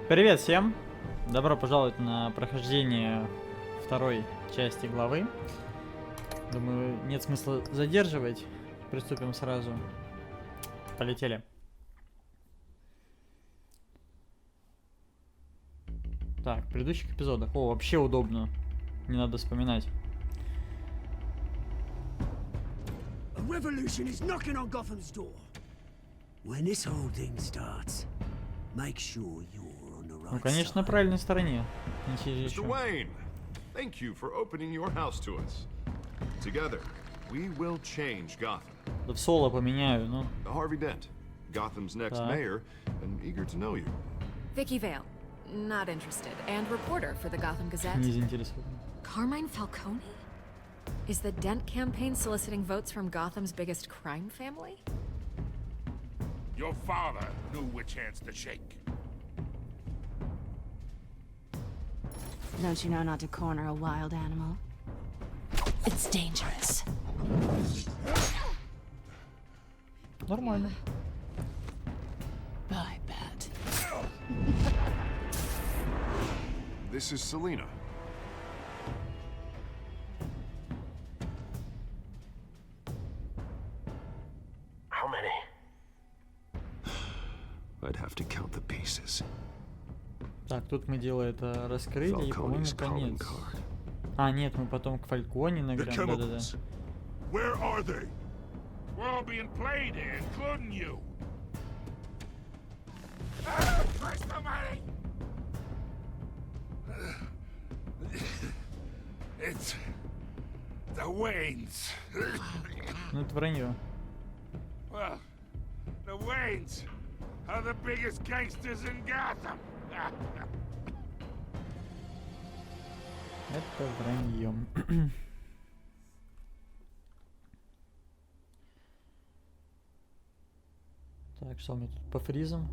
Привет всем! Добро пожаловать на прохождение второй части главы. Думаю, нет смысла задерживать. Приступим сразу. Полетели. Так, в предыдущих эпизодах. О, вообще удобно. Не надо вспоминать. A revolution is knocking on Gotham's door. When this whole thing starts, make sure you're on the right Ну, конечно, на side. правильной стороне. Mr. Wayne, thank you for opening your house to us. Together, we will change Gotham. Да в соло поменяю, ну. Harvey Dent, Gotham's next Так. mayor, and eager to know you. Vicky Vale, not interested, and reporter for the Gotham Gazette. Не заинтересован. Carmine Falcone? Is the Dent campaign soliciting votes from Gotham's biggest crime family? Your father knew which hands to shake. Don't you know not to corner a wild animal? It's dangerous. Нормально. I bet. This is Selina. How many? I'd have to count the pieces. Так, тут мы дело это раскрыли и, по-моему, Falcone's calling конец. card. А, нет, мы потом к Фальконе The нагрянем. Да-да-да. chemicals. Where are they? We're all being played here, including you. Where's the money? It's the Waynes. Ну, это вранье. Well, the Waynes are the biggest gangsters in Gotham. Это вранье. Так, что у меня тут по фризам?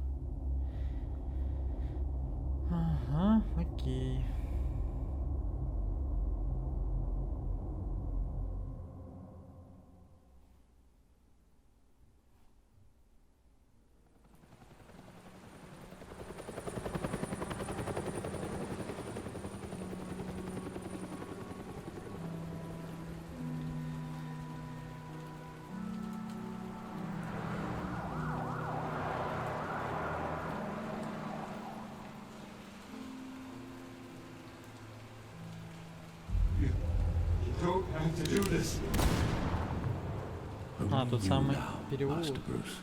Ага, окей. Don't have to do this. А, тут самый переулок. Master Bruce.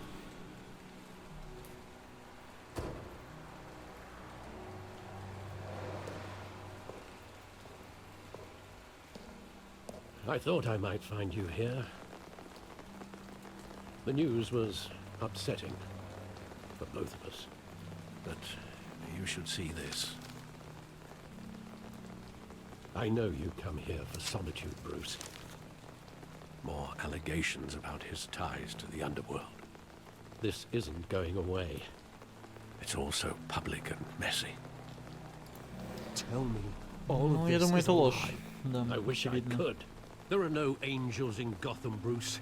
I thought I might find you here. The news was upsetting for both of us. But you should see this. I know you come here for solitude, Bruce. More allegations about his ties to the underworld. This isn't going away. It's also public and messy. Tell me all Ну, of я this думаю, is это a ложь. lie. Да, I wish I очевидно. could. There are no angels in Gotham, Bruce.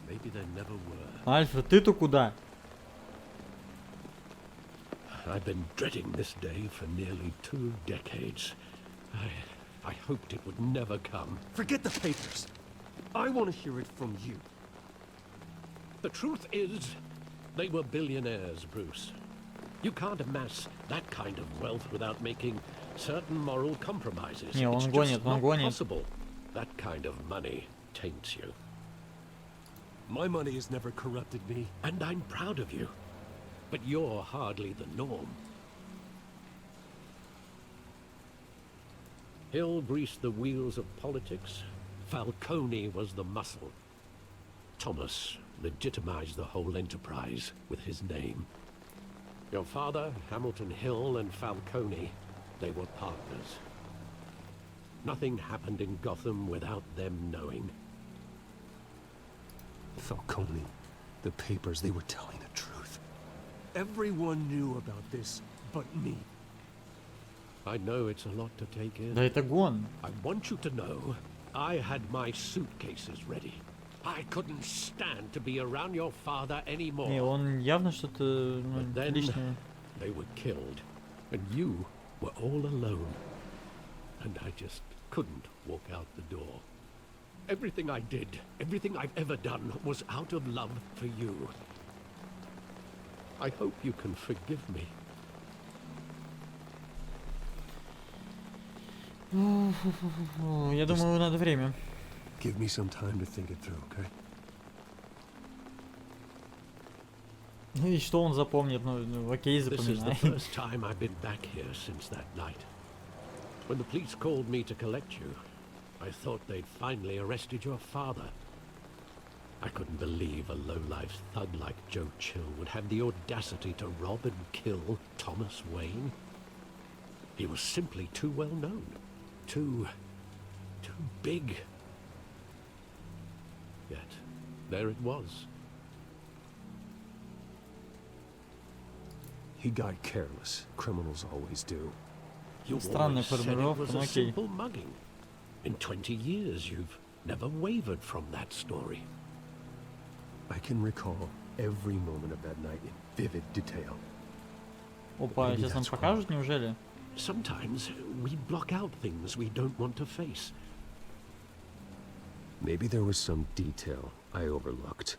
Maybe there never were. Альфред, ты-то куда? I've been dreading this day for nearly 2 decades. I hoped it would never come. Forget the papers. I want to hear it from you. The truth is, they were billionaires, Bruce. You can't amass that kind of wealth without making certain moral compromises. Не, он It's гонит, just он not гонит. possible. That kind of money taints you. My money has never corrupted me. And I'm proud of you. But you're hardly the norm. Hill greased the wheels of politics. Falcone was the muscle. Thomas legitimized the whole enterprise with his name. Your father, Hamilton Hill, and Falcone, they were partners. Nothing happened in Gotham without them knowing. Falcone, the papers, they were telling the truth. Everyone knew about this but me. I know it's a lot to take in. Да это гон. I want you to know, I had my suitcases ready. I couldn't stand to be around your father anymore. Не, он явно что-то But then лишнее. they were killed. And you were all alone. And I just couldn't walk out the door. Everything I did, everything I've ever done, was out of love for you. I hope you can forgive me. Я думаю, надо время. Give me some time to think it through, okay? Ну и что он запомнит? Ну окей, This is the запоминай. first time I've been back here since that night. When the police called me to collect you, I thought they'd finally arrested your father. I couldn't believe a low-life thug like Joe Chill would have the audacity to rob and kill Thomas Wayne. He was simply too well known. Too big. Yet, there it was. He got careless. Criminals always do. You Странная always said it формулировка, was но a окей. simple mugging. In 20 years, you've never wavered from that story. I can recall every moment of that night in vivid detail. Опа, Maybe сейчас нам that's покажут, неужели? Sometimes we block out things we don't want to face. Maybe there was some detail I overlooked.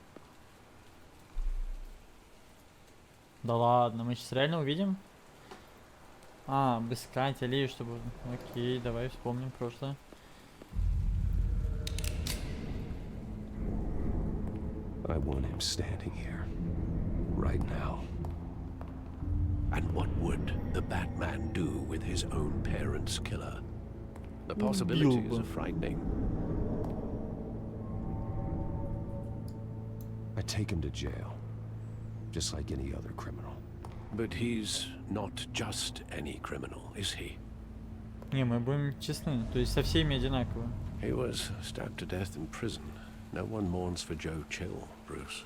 Да ладно, мы сейчас реально увидим? А, обыскать аллею, чтобы... Окей, давай вспомним прошлое. I want him standing here. Right now. And what would the Batman do with his own parents' killer? The possibilities бы. are frightening. I take him to jail. Just like any other criminal. But he's not just any criminal, is he? Не, мы будем честны, то есть со всеми одинаково. He was stabbed to death in prison. No one mourns for Joe Chill, Bruce.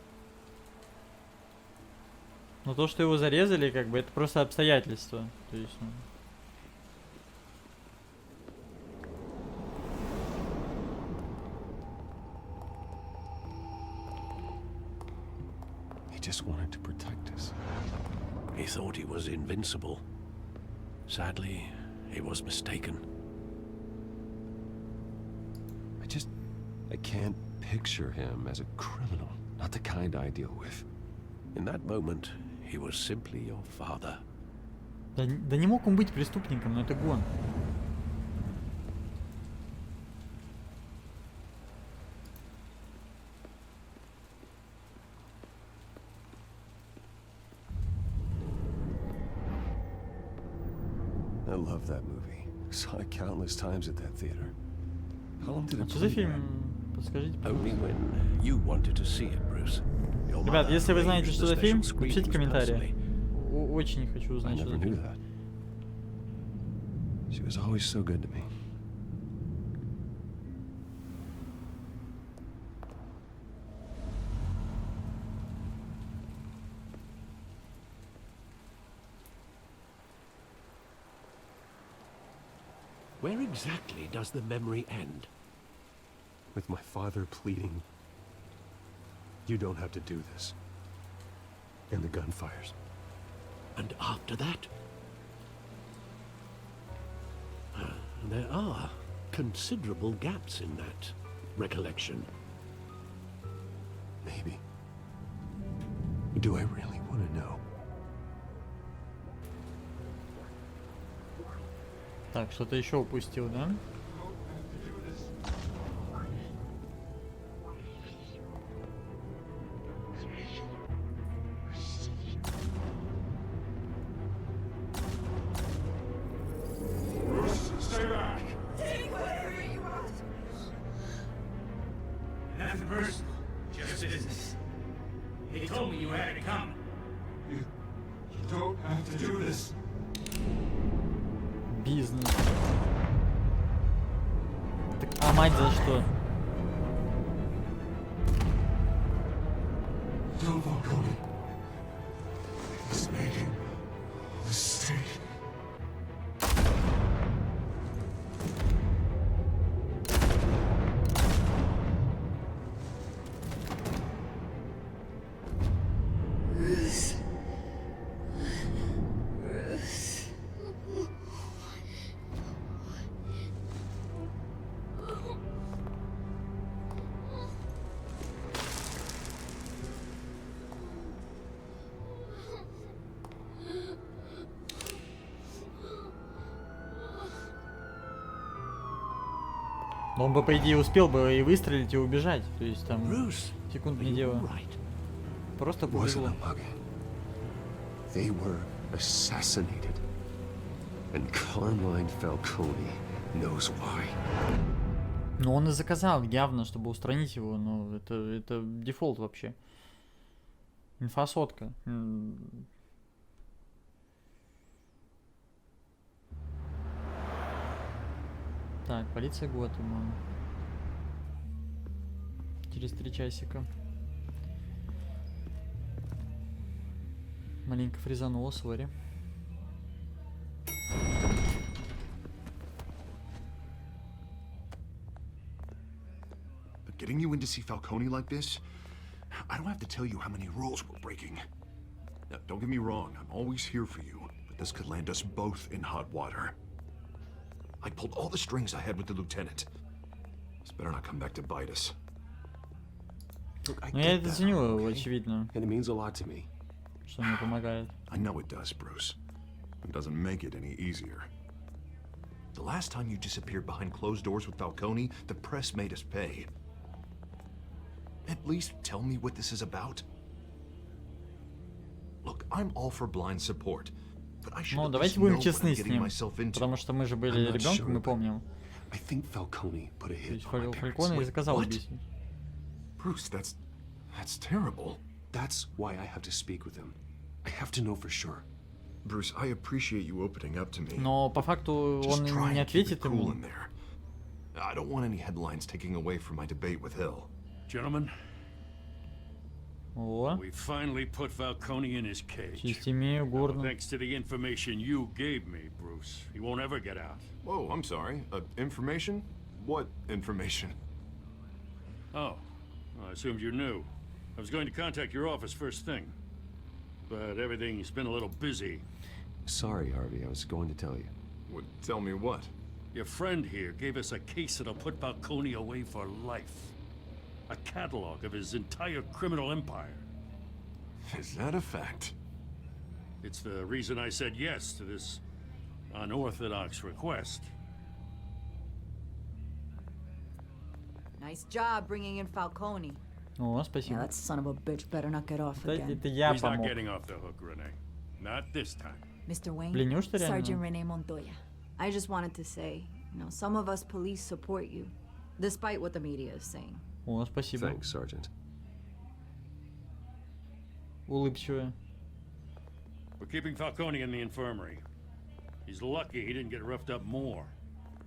Но то, что его зарезали, как бы, это просто обстоятельства. То есть, ну... He just wanted to protect us. He thought he was invincible. Sadly, he was mistaken. I can't picture him as a criminal. Not the kind I deal with. In that moment, he was simply your father. Да не мог он быть преступником, но это гон. I love that movie. Saw it countless times at that theater. How long did А it что за play there? фильм? Подскажите, Only пожалуйста. when you wanted to see it, Bruce. Your Ребят, mother если вы знаете, arranged что the за фильм, special напишите в screenings комментариях. personally. Очень хочу I узнать, что never за knew фильм. that. She was always so good to me. Where exactly does the memory end? With my father pleading, "You don't have to do this." And the gunfires. And after that? There are considerable gaps in that recollection. Maybe. Do I really want to know? Так, что-то еще упустил, да? Stay back. Nothing personal, just business. He told me you had to come. You don't have to do this. Бизнес. Так, а мать за что? Don't walk on it. He's making a mistake. Но он бы, по идее, успел бы и выстрелить, и убежать. То есть там Bruce, секунд are не you дело. all right? Просто It wasn't повезло. a mug. They were assassinated. And Carmine Falcone knows why. Ну он и заказал явно, чтобы устранить его. Ну это дефолт вообще. Инфосотка. Так, полиция Готэма. Через 3 часика. Маленько фризануло, сори. But getting you in to see Falcone like this, I don't have to tell you how many rules we're breaking. Now, don't get me wrong, I'm always here for you, but this could land us both in hot water. I pulled all the strings I had with the lieutenant. This better not come back to bite us. Look, I Ну я get это that, ценю, okay? очевидно, And it means a lot to me. что мне помогает. I know it does, Bruce. It doesn't make it any easier. The last time you disappeared behind closed doors with Falcone, the press made us pay. At least tell me what this is about. Look, I'm all for blind support, but I should Ну at давайте least know будем what I'm честны с getting ним, myself into. потому что мы же I'm были not ребенком, sure, мы but помним. I think Falcone put a То hit есть on my parents. Фальконе и заказал what? убийство. Bruce, that's terrible. That's why I have to speak with him. I have to know for sure. Bruce, I appreciate you opening up to me. Но по факту Just он try не and keep it ответит cool ему. in there. I don't want any headlines taking away from my debate with Hill. Gentlemen, О, we finally put Falcone in his cage. честь имею, гордо. Thanks to the information you gave me, Bruce. He won't ever get out. Whoa, I'm sorry. Information? What information? Oh, well, I assumed you knew. I was going to contact your office first thing, but everything's been a little busy. Sorry, Harvey. I was going to tell you. Tell me what? Your friend here gave us a case that'll put Falcone away for life. A catalog of his entire criminal empire. Is that a fact? It's the reason I said yes to this unorthodox request. Nice job bringing in Falcone. О, Yeah, спасибо. that son of a bitch better not get off Это, again. это я He's not помог. getting off the hook, Renee. Not this time. Mr. Wayne, Блин, неужто Sergeant реально? Renee Montoya. I just wanted to say, some of us police support you, despite what the media is saying. О, спасибо. Thanks, Sergeant. Улыбчивая. We're keeping Falcone in the infirmary. He's lucky he didn't get roughed up more.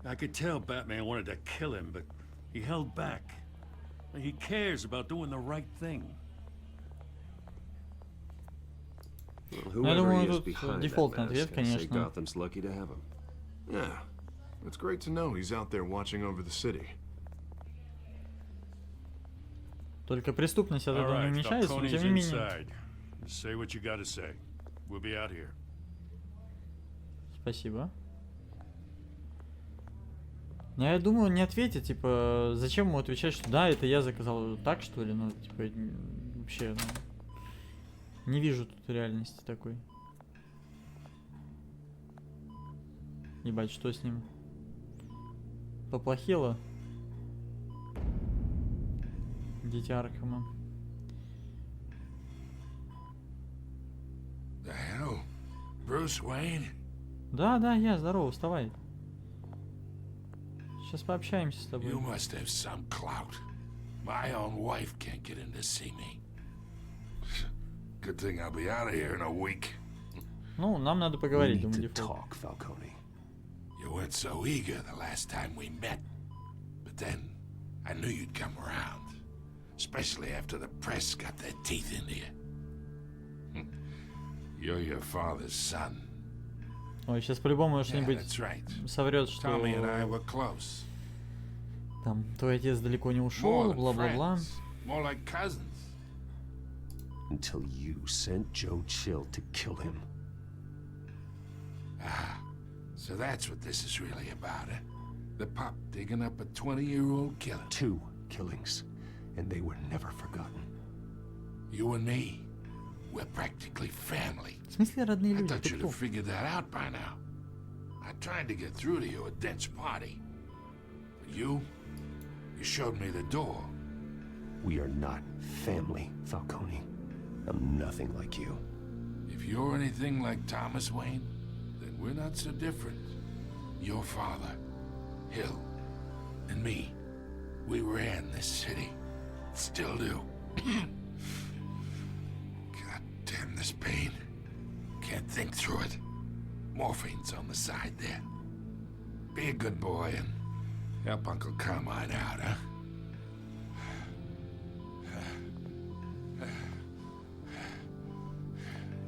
I could tell Batman wanted to kill him, but he held back. He cares about doing the right thing. Well, я whoever думаю, he is тут behind дефолтный that ответ, mask, I say конечно. Gotham's lucky to have him. Yeah. It's great to know he's out there watching over the city. Только преступность от All этого не right, уменьшается, но Falcone's тем не менее. inside. Say what you gotta say. We'll be out here. Спасибо. Я думаю, не ответит, типа, зачем ему отвечать, что да, это я заказал, так что ли, ну, типа, вообще, ну, не вижу тут реальности такой. Ебать, что с ним? Поплохело? Дитя Аркхема. The hell? Bruce Wayne? Да, да, я, здорово, вставай. Сейчас пообщаемся с тобой. You must have some clout. My own wife can't get in to see me. Good thing I'll be out of here in a week. Ну, нам надо We поговорить, need думаю, to дефолт. talk, Falcone. You weren't so eager the last time we met. But then, I knew you'd come around. Especially after the press got their teeth into you. You're your father's son. Ой, сейчас по-любому Yeah, что-нибудь that's right. соврет, что Tommy and I were close. там твой отец далеко не More ушел, than бла-бла-бла. friends. More like cousins. Until you sent Joe Chill to kill him. Ah, so that's what this is really about, eh? The pup digging up a 20-year-old killer. 2 killings, and they were never forgotten. You and me, we're practically family. В смысле родные I люди? thought Ты you'd кто? have figured that out by now. I tried to get through to you at Dent's party. But you, You showed me the door. We are not family, Falcone. I'm nothing like you. If you're anything like Thomas Wayne, then we're not so different. Your father, Hill, and me, we ran this city. Still do. God damn this pain. Can't think through it. Morphine's on the side there. Be a good boy and help Uncle Carmine out, huh?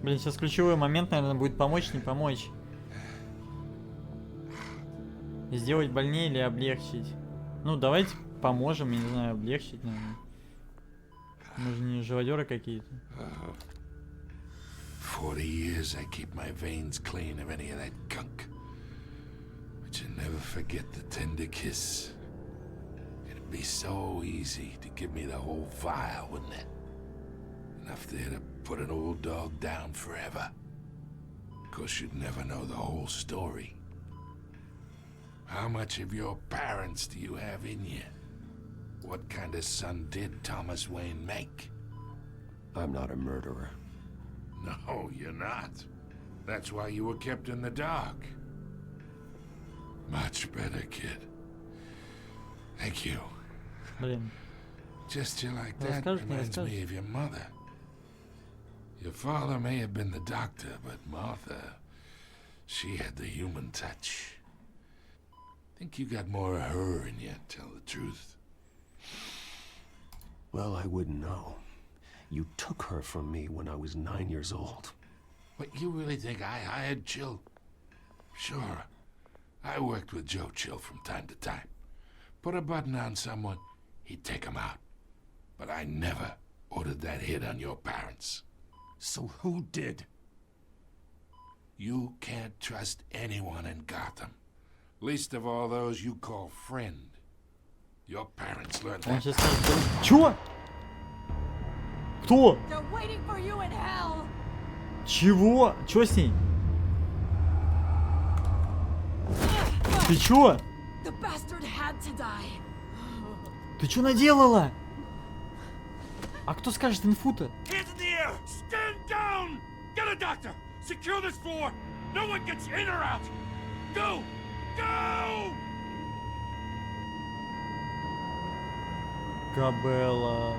Блин, сейчас ключевой момент, наверное, будет помочь, не помочь. Сделать больнее или облегчить? Ну, давайте поможем, я не знаю, облегчить, наверное. Мы же не живодеры какие-то. 40 years I keep my veins clean of any of that gunk. But you never forget the tender kiss. It'd be so easy to give me the whole vial, wouldn't it? Enough there to put an old dog down forever. Of course, you'd never know the whole story. How much of your parents do you have in you? What kind of son did Thomas Wayne make? I'm not a murderer. No, you're not. That's why you were kept in the dark. Much better, kid. Thank you. Блин. Gesture like that reminds me of your mother. Your father may have been the doctor, but Martha, she had the human touch. Think you got more of her in you, tell the truth. Well, I wouldn't know. You took her from me when I was 9 years old. But you really think I hired Chill? Sure. I worked with Joe Chill from time to time. Put a button on someone, he'd take him out. But I never ordered that hit on your parents. So who did? You can't trust anyone in Gotham. Least of all those you call friend. Your parents learned Он that. сейчас скажет... Чё? Кто? They're waiting for you in hell. Чего? Чё с ней? Ты чё? The bastard had to die. Ты чё наделала? А кто скажет инфу-то? Hands in the air! Stand down! Get a doctor! Secure this floor! No one gets in or out! Go! Go! Кабелла.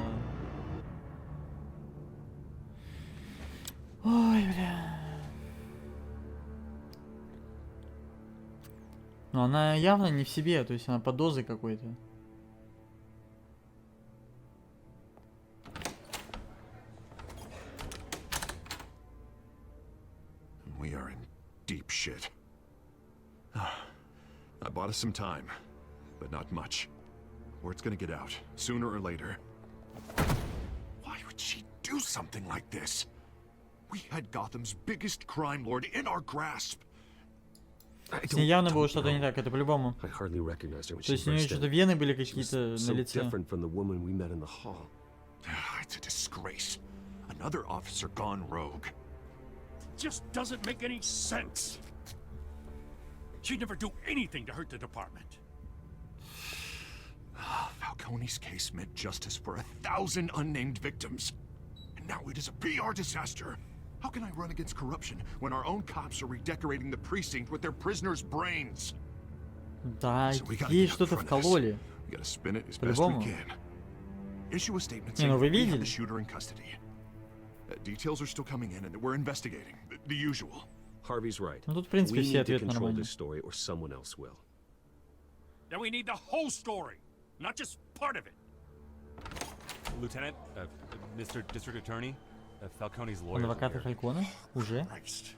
Ой, бля. Но она явно не в себе, то есть она под дозой какой-то. We are in deep shit. I bought us some time, but not much. Word's gonna get out, sooner or later. Why would she do something like this? We had Gotham's biggest crime lord in our grasp. С ней явно было что-то не так, это по-любому. I hardly recognized her when То she есть у нее burst что-то in. вены были She was какие-то so на лице. different from the woman we met in the hall. It's a disgrace. Another officer gone rogue. Just doesn't make any sense. She'd never do anything to hurt the department. Falcone's case meant justice for 1,000 unnamed victims. And now it is a PR disaster. How can I run against corruption when our own cops are redecorating the precinct with their prisoners' brains? Да, So we gotta ей get out in что-то front of this. вкололи. We gotta spin it as best we По-любому. can. Issue a statement Не, saying ну вы that we have видели? the shooter in custody. Details are still coming in and we're investigating. The usual. Harvey's right. Ну тут, в принципе, We все need to ответы control нормальные. this story or someone else will. Then we need the whole story, not just part of it. Lieutenant, Mr. District Attorney, Falcone's Он lawyer. адвокаты Фалькона? Уже? Christ.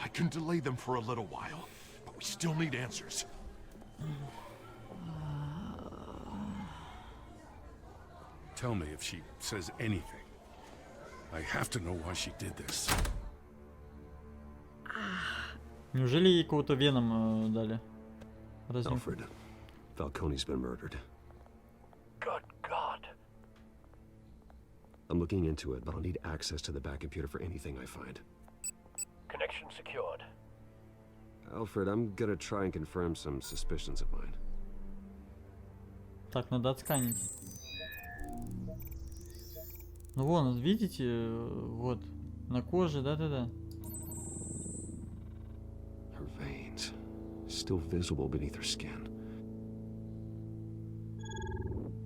I can delay them for a little while, but we still need answers. Tell me if she says anything. I have to know why she did this. Неужели ей какого-то веном дали? Разве? Alfred, Falcone's been murdered. Good God. I'm looking into it, but I'll need access to the back computer for anything I find. Connection secured. Alfred, I'm gonna try and confirm some suspicions of mine. Так, надо отсканить. Ну вон, видите, вот, на коже, да-да-да. Her veins, still visible beneath her skin.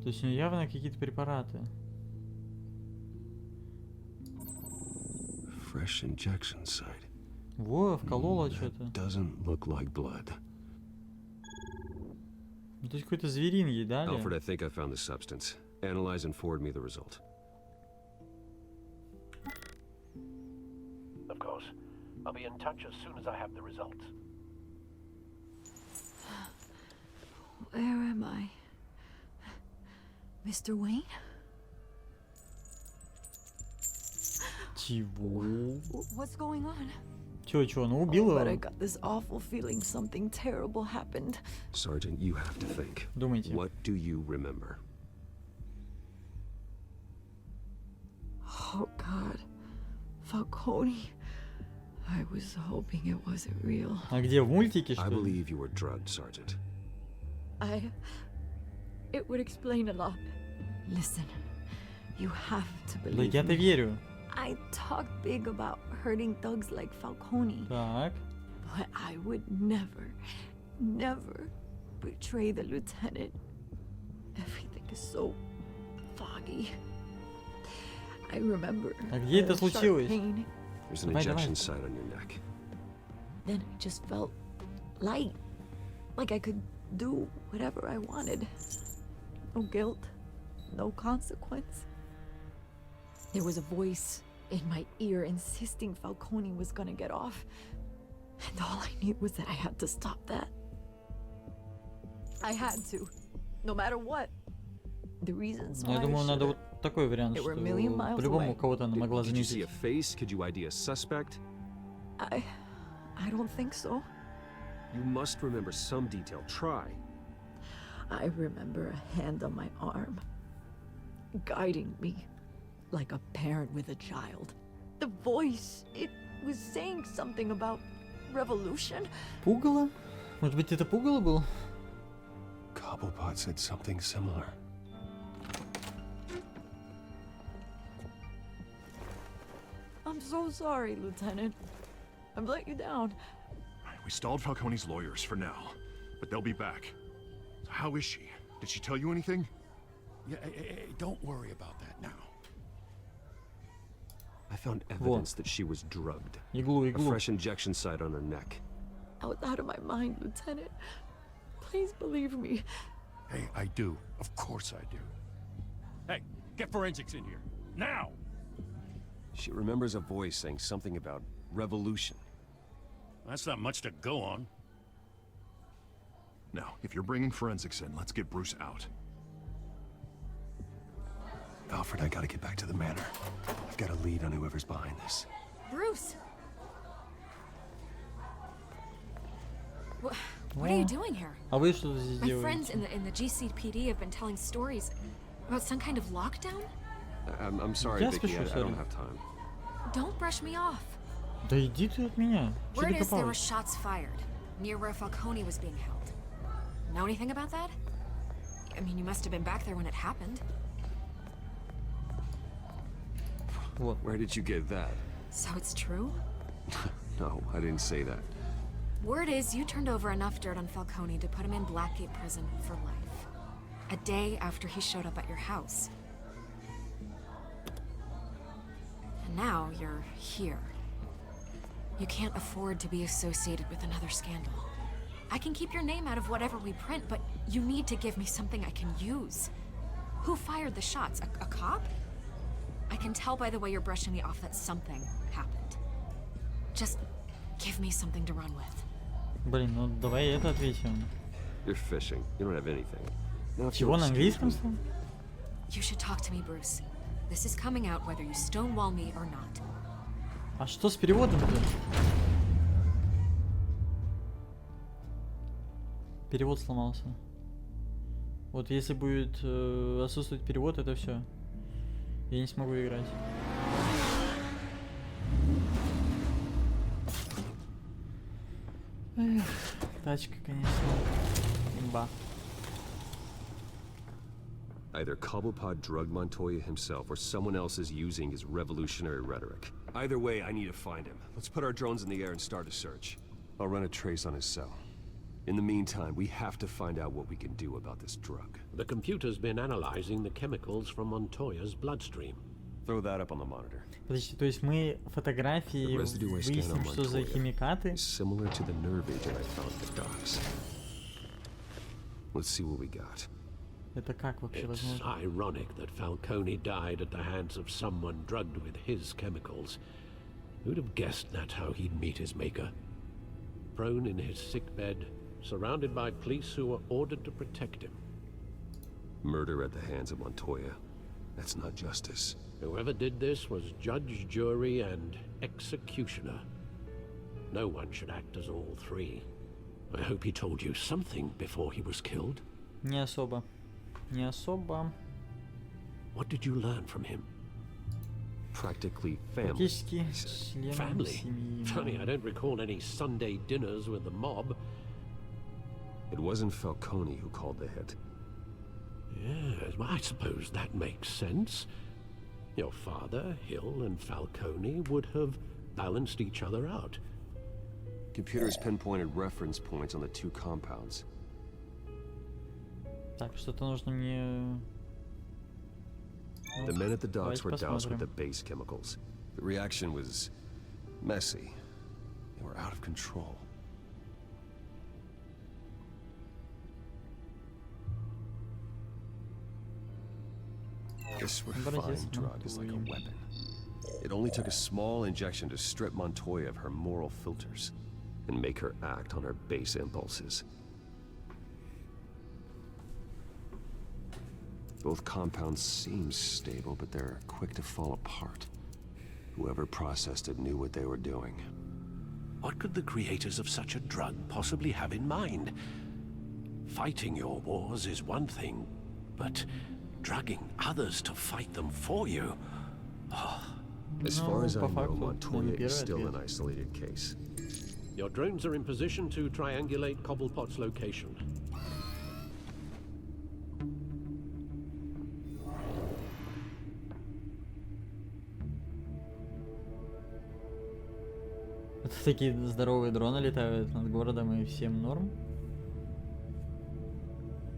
То есть у нее явно какие-то препараты. Fresh injection site. Во, вколола That что-то. doesn't look like blood. Ну, то есть какой-то зверин ей дали. Alfred, I think I found the substance. Analyze and forward me the result. Of course. I'll be in touch as soon as I have the results. Where am I? Mr. Wayne? Чего? What's going on? Чё, ну убил But I его? got this awful feeling something terrible happened. Sergeant, you have to think. Думайте. What do you remember? Oh God. Falcone. I was hoping it wasn't real. А где, в мультике, I что ли? believe you were drugged, Sergeant. It would explain a lot. Listen, you have to Да believe я-то me. верю. I talked big about hurting thugs like Falcone. Так. But I would never, never betray the lieutenant. Everything is so foggy. I remember А где это the sharp случилось? pain. There's an Давай, injection давай. site on your neck. Then I just felt light. Like I could do whatever I wanted. No guilt, no consequence. There was a voice in my ear insisting Falcone was gonna get off. And all I knew was that I had to stop that. I had to, no matter what. The reasons Ну, why я думаю, I надо should've- вот такой вариант, They что were a million miles по-любому away. кого-то она могла Did you see a заметить. face? Could you ID a suspect? I don't think so. You must remember some detail. Try. I remember a hand on my arm, guiding me like a parent with a child. The voice, it was saying something about revolution. Пугало? Может быть, это пугало был? Cobblepot said something similar. I'm so sorry, Lieutenant. I've let you down. We stalled Falcone's lawyers for now, but they'll be back. So how is she? Did she tell you anything? Yeah, hey, don't worry about that now. I found evidence that she was drugged. Иглу, A иглу. fresh injection site on her neck. I was out of my mind, Lieutenant. Please believe me. Hey, I do. Of course I do. Hey, get forensics in here. Now! She remembers a voice saying something about revolution. That's not much to go on. Now, if you're bringing forensics in, let's get Bruce out. Alfred, I gotta get back to the manor. I've got a lead on whoever's behind this. Bruce! What are you doing here? А вы что здесь My friends делаете? in the GCPD have been telling stories about some kind of lockdown. I'm sorry, Я Vicky. спешу, I сори. don't have time. Don't brush me off. Да иди ты от меня. Что Word ты is there were копалась? shots fired near where Falcone was being held. Know anything about that? I mean, you must have been back there when it happened. Вот. Where did you get that? So it's true? No, I didn't say that. Word is you turned over enough dirt on Falcone to put him in Blackgate prison for life. A day after he showed up at your house. And now you're here. You can't afford to be associated with another scandal. I can keep your name out of whatever we print, but you need to give me something I can use. Who fired the shots? A cop? I can tell by the way you're brushing me off that something happened. Just give me something to run with. Блин, ну давай это ответим. You're fishing. You don't have anything. Now, if Чего you'll на excuse английском me- стал? You should talk to me, Bruce. This is coming out whether you stonewall me or not. А что с переводом-то? Перевод сломался. Вот если будет отсутствовать перевод, это все. Я не смогу играть. Эх, тачка, конечно. Имба. Either Cobblepot drugged Montoya himself, or someone else is using his revolutionary rhetoric. Either way, I need to find him. Let's put our drones in the air and start a search. I'll run a trace on his cell. In the meantime, we have to find out what we can do about this drug. The computer's been analyzing the chemicals from Montoya's bloodstream. Throw that up on the monitor. Подожди, то есть мы фотографии выясним, что за химикаты? Similar to the nerve agent I found at the docks. Let's see what we got. Это как вообще возможно? It's ironic that Falcone died at the hands of someone drugged with his chemicals. Who'd have guessed that's how he'd meet his maker? Prone in his sickbed, surrounded by police who were ordered to protect him. Murder at the hands of Montoya. That's not justice. Whoever did this was judge, jury, and executioner. No one should act as all three. I hope he told you something before he was killed. Не особо. Не особо. What did you learn from him? Practically family. Практически членом Family? семьи. Funny, I don't recall any Sunday dinners with the mob. It wasn't Falcone who called the hit. Yes, well, I suppose that makes sense. Your father, Hill, and Falcone would have balanced each other out. Computers pinpointed reference points on the two compounds. Так, что-то нужно мне... The men at the docks were doused with посмотрим. the base chemicals. The reaction was messy. They were out of control. This refined drug is like a weapon. It only took a small injection to strip Montoya of her moral filters and make her act on her base impulses. Both compounds seem stable, but they're quick to fall apart. Whoever processed it knew what they were doing. What could the creators of such a drug possibly have in mind? Fighting your wars is one thing, but drugging others to fight them for you? Oh. As far as I по know, факту, Montoya первый is still ответ. an isolated case. Your drones are in position to triangulate Cobblepot's location. Это такие здоровые дроны летают над городом и всем норм.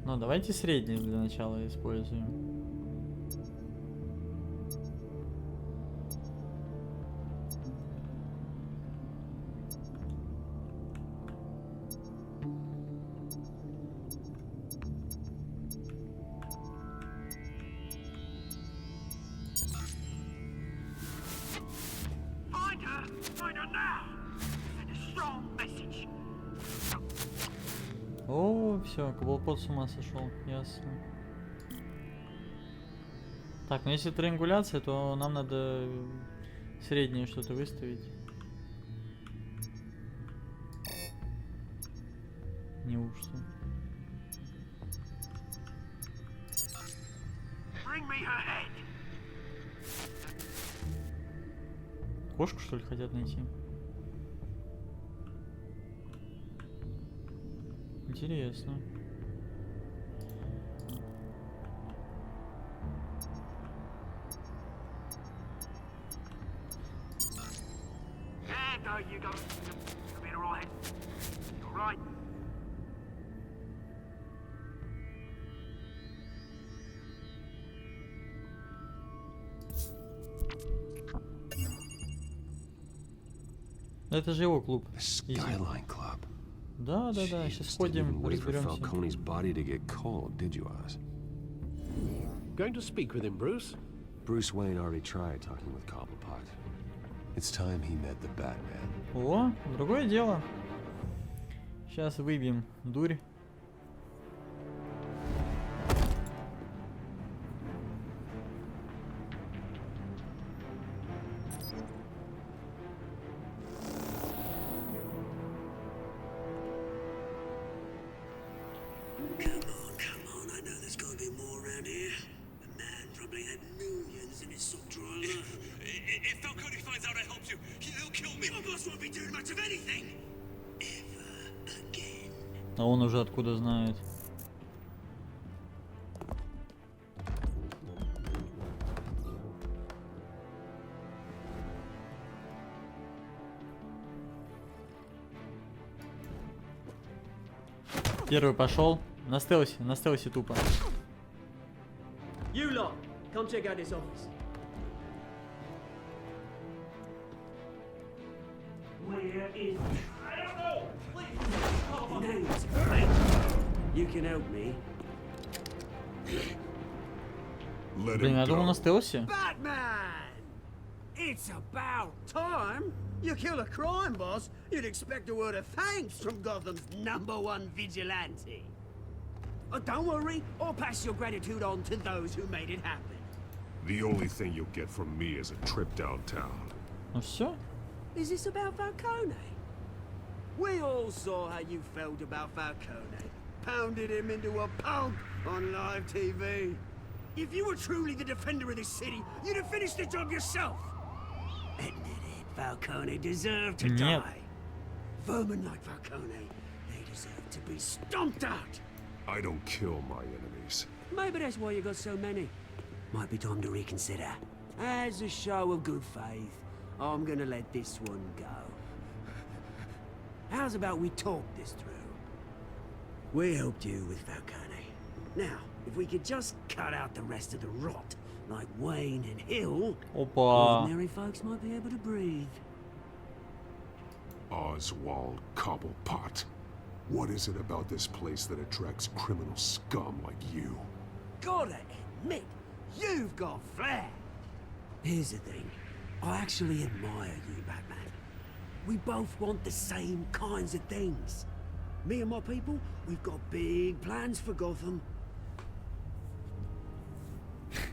Ну, давайте средний для начала используем. О, все, Cobblepot с ума сошел, ясно. Так, ну если триангуляция, то нам надо среднее что-то выставить. Неужто? Кошку, что ли, хотят найти? Интересно. Это же его клуб. Skyline Club. Да, сейчас сходим, Didn't wait for разберемся. Falcone's body to get cold, did you, Oz? Going to speak with him, Bruce? Bruce Wayne already tried talking with Cobblepot. It's time he met the Batman. О, другое дело. Сейчас выбьем дурь. Come on, I know there's gotta be more around here. The man probably had millions in his sock drawer alone. If Falcone finds out I helped you, he'll kill me. Your boss won't be doing much of anything. Ever again. А он уже откуда знает? Первый пошел. На стелсе тупо. You lot, come check out this office. Where is... I don't know! Please! Name's Frank. You can help me. Let Блин, him я думал на go. стелсе. Batman! It's about time! You kill a crime boss, you'd expect a word of thanks from Gotham's #1 vigilante. Don't worry, I'll pass your gratitude on to those who made it happen. The only thing you'll get from me is a trip downtown. Ну все. Is this about Falcone? We all saw how you felt about Falcone. Pounded him into a pulp on live TV. If you were truly the defender of this city, you'd have finished the job yourself. Admit it, Falcone deserved to Нет. die. Vermin like Falcone, they deserve to be stomped out. I don't kill my enemies. Maybe that's why you got so many. Might be time to reconsider. As a show of good faith, I'm gonna let this one go. How's about we talk this through? We helped you with Falcone. Now, if we could just cut out the rest of the rot, like Wayne and Hill, Опа. ordinary folks might be able to breathe. Oswald Cobblepot. What is it about this place that attracts criminal scum like you? Gotta admit, you've got flair. Here's the thing. I actually admire you, Batman. We both want the same kinds of things. Me and my people, we've got big plans for Gotham.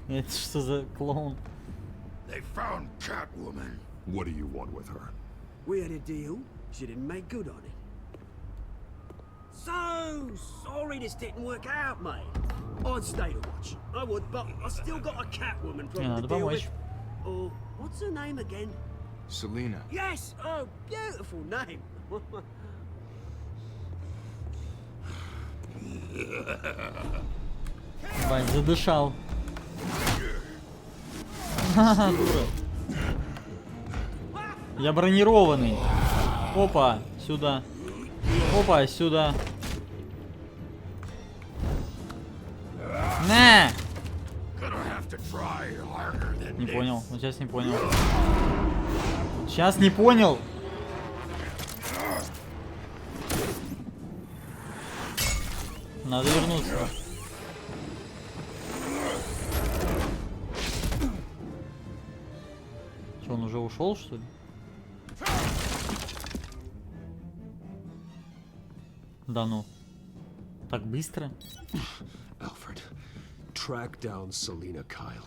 Это что за клоун? They found Catwoman. What do you want with her? We had a deal. She didn't make good on it. So sorry this didn't work out, mate. I'd stay to watch. I would, but I still got a Catwoman Не, problem надо to deal with. помочь. Oh, what's her name again? Selina. Yes! Oh, beautiful name. Бать, задышал. Ха-ха, дура. Я бронированный. Опа, сюда. Опа, сюда. На! Не понял, вот сейчас не понял. Сейчас не понял. Надо вернуться. Что, он уже ушел, что ли? Да ну. Так быстро? Alfred, track down Selina Kyle.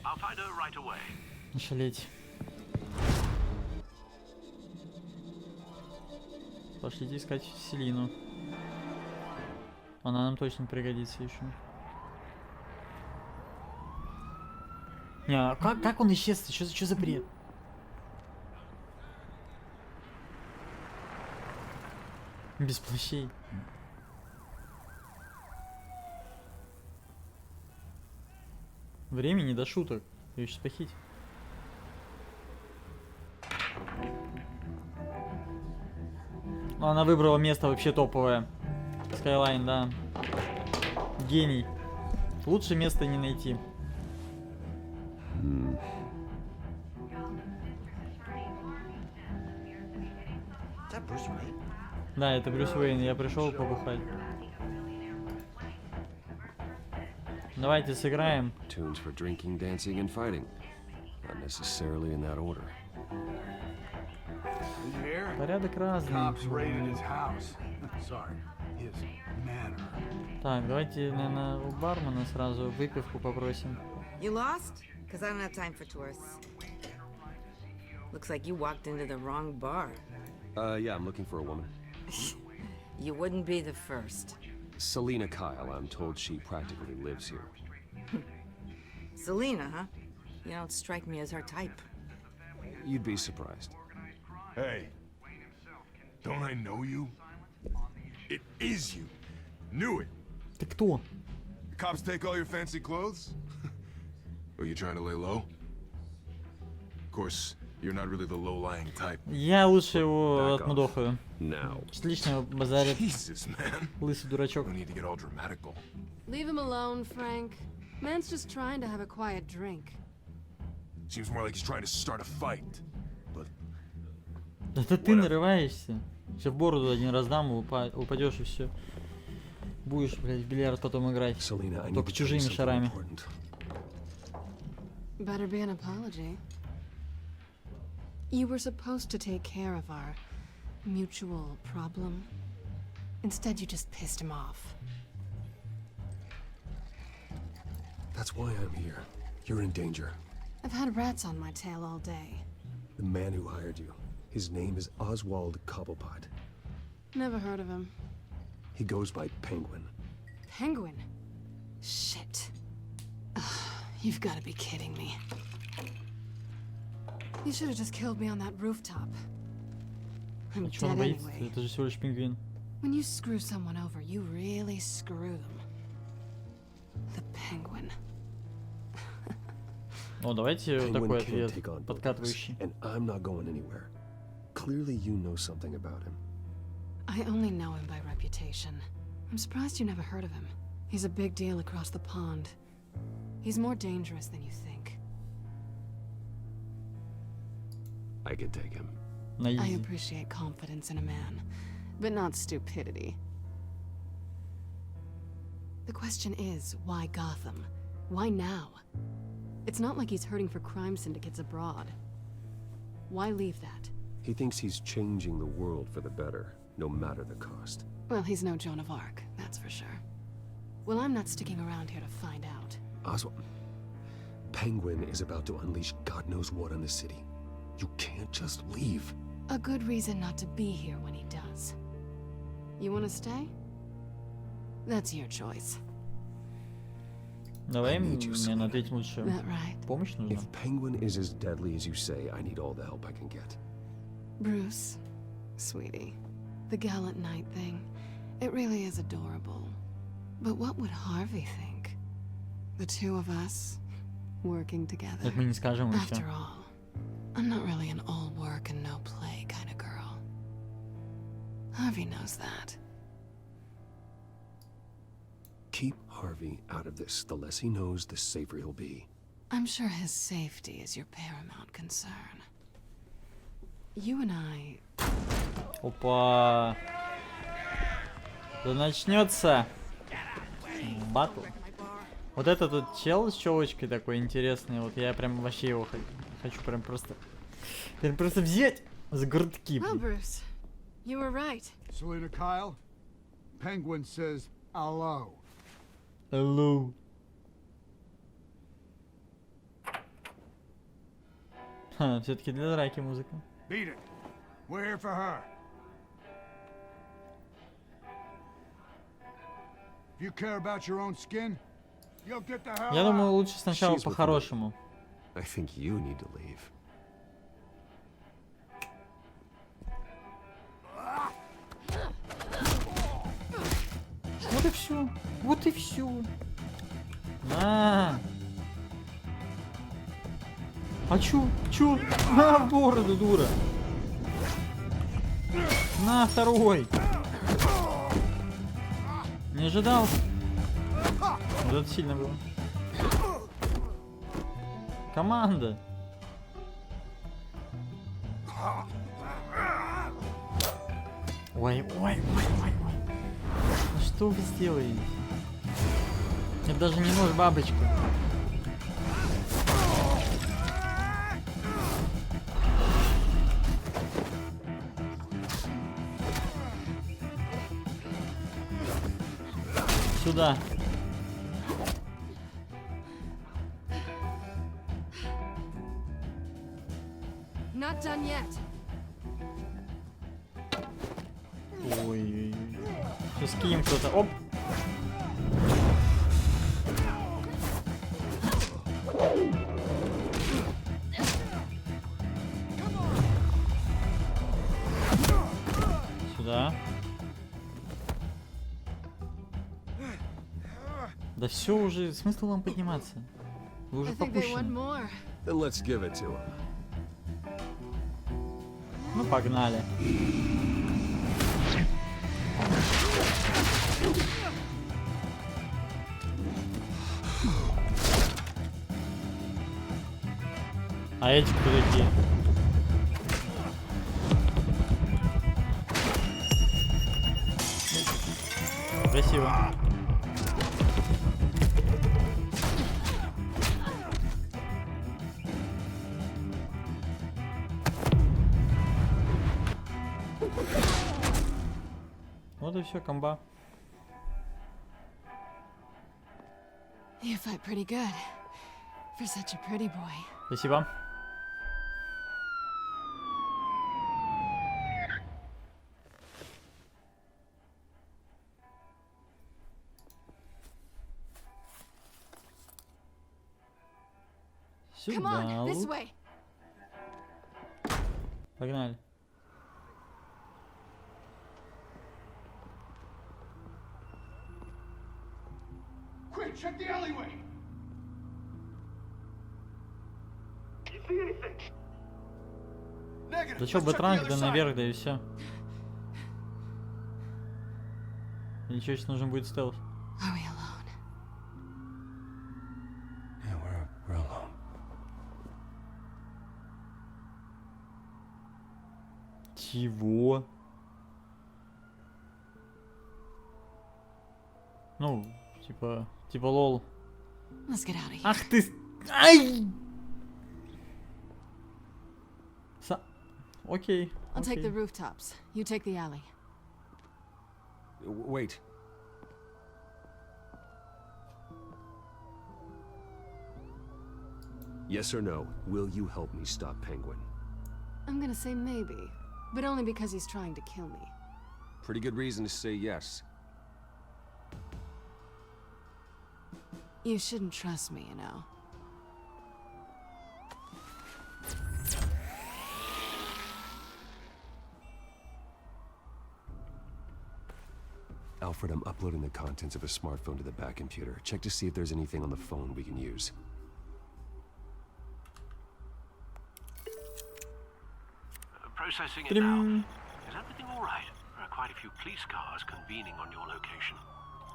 I'll find her right away. Не шалеть. Пошлите искать Селину. Она нам точно пригодится еще. Не, а как он исчез? Что за бред? Без плащей. Времени до шуток. Ее сейчас похитить. Но она выбрала место вообще топовое. Skyline, да. Гений. Лучше места не найти. Да, это Брюс Уэйн. Я пришел побухать. Давайте сыграем. Tunes for drinking, dancing, and fighting. Not necessarily in that order. Порядок разный. Так, давайте, наверное, у бармена сразу выпивку попросим. You lost? Because I don't have time for tourists. Looks like you walked into the wrong bar. Yeah, I'm looking for a woman. You wouldn't be the first. Selina Kyle, I'm told she practically lives here. Selina, huh? You don't strike me as her type. You'd be surprised. Hey, don't I know you? It is you. Knew it. Ты кто? The cops take all your fancy clothes? Are you trying to lay low? Of course, You're not really the low-lying type. Я лучше его отмудохаю. Now. Лишнего базарит. Jesus, man. Лысый дурачок. No need to get all dramatical. Leave him alone, Frank. Man's just trying to have a quiet drink. Seems more like he's trying to start a fight. But Это ты нарываешься. Сейчас в бороду один раз дам, упадешь и все. Будешь, блядь, в бильярд потом играть. Только чужими шарами. Better be an apology. You were supposed to take care of our mutual problem. Instead, you just pissed him off. That's why I'm here. You're in danger. I've had rats on my tail all day. The man who hired you. His name is Oswald Cobblepot. Never heard of him. He goes by Penguin. Penguin? Shit. Ugh, you've got to be kidding me. You should have just killed me on that rooftop. I'm Чего он dead боится? anyway. Это же всего лишь пингвин. When you screw someone over, you really screw them. The Penguin. О, давайте вот такой Penguin can't ответ, take on both of us, подкатывающий. and I'm not going anywhere. Clearly you know something about him. I only know him by reputation. I'm surprised you never heard of him. He's a big deal across the pond. He's more dangerous than you think. I can take him. На I изи. appreciate confidence in a man, but not stupidity. The question is, why Gotham? Why now? It's not like he's hurting for crime syndicates abroad. Why leave that? He thinks he's changing the world for the better, no matter the cost. Well, he's no Joan of Arc, that's for sure. Well, I'm not sticking around here to find out. Oswald, Penguin is about to unleash God knows what on the city. You can't just leave. A good reason not to be here when he does. You want to stay? That's your choice. Давай мне ответь лучше. That right? Помощь нужна? If Penguin is as deadly as you say, I need all the help I can get. Bruce, sweetie, the gallant knight thing, it really is adorable. But what would Harvey think? The two of us, working together. Так мы не скажем и After все. all, I'm not really an all work and no play kind of girl. Harvey knows that. Keep Harvey out of this. The less he knows, the safer he'll be. I'm sure his safety is your paramount concern. You and I... Опа. Да начнется батл. Вот этот тут чел с челочкой такой интересный. Вот я прям вообще его хочу прям просто взять за грудки. Well, Bruce, you were right. Selena Kyle, Penguin says hello. Hello. Ха, все-таки для драки музыка. Beat it. We're here for her. If you care about your own skin, you'll get the hell Я думаю, out. лучше сначала She's with по-хорошему. I think you need to leave. Вот и все. Вот и все. На. А чё? Чё? На в бороду, дура. На, второй. Не ожидал. Вот это сильно было. Команда. Ой, ой, ой, ой, ой. Ну что вы сделаете? Это даже не нож, бабочка. Сюда. Not done yet. Ой-ой-ой. Сейчас кинем кто-то. Оп. Сюда. Да все уже, смысл вам подниматься? Вы уже I think they want попущены. more. Then let's give it to him. Ну, погнали. А эти кто такие? Красиво. Вот и все, комба. You fight pretty good for such a pretty boy. Спасибо. Come on, this Сюда. way. Погнали. Quick, check the alleyway. You see anything? Negative. Да чё, Let's check the бэтранг, other да side. наверх, да и все. Ничего, сейчас нужен будет стелс. Are we alone? Yeah, we're alone. Чего? Ну, типа лол. Let's get out of here. Ах ты... Ай! Окей. I'll take the окей. rooftops. You take the alley. Wait. Yes or no, will you help me stop Penguin? I'm gonna say maybe, but only because he's trying to kill me. Pretty good reason to say yes. You shouldn't trust me, you know. Alfred, I'm uploading the contents of a smartphone to the back computer. Check to see if there's anything on the phone we can use. Processing it now. Is everything all right? There are quite a few police cars convening on your location.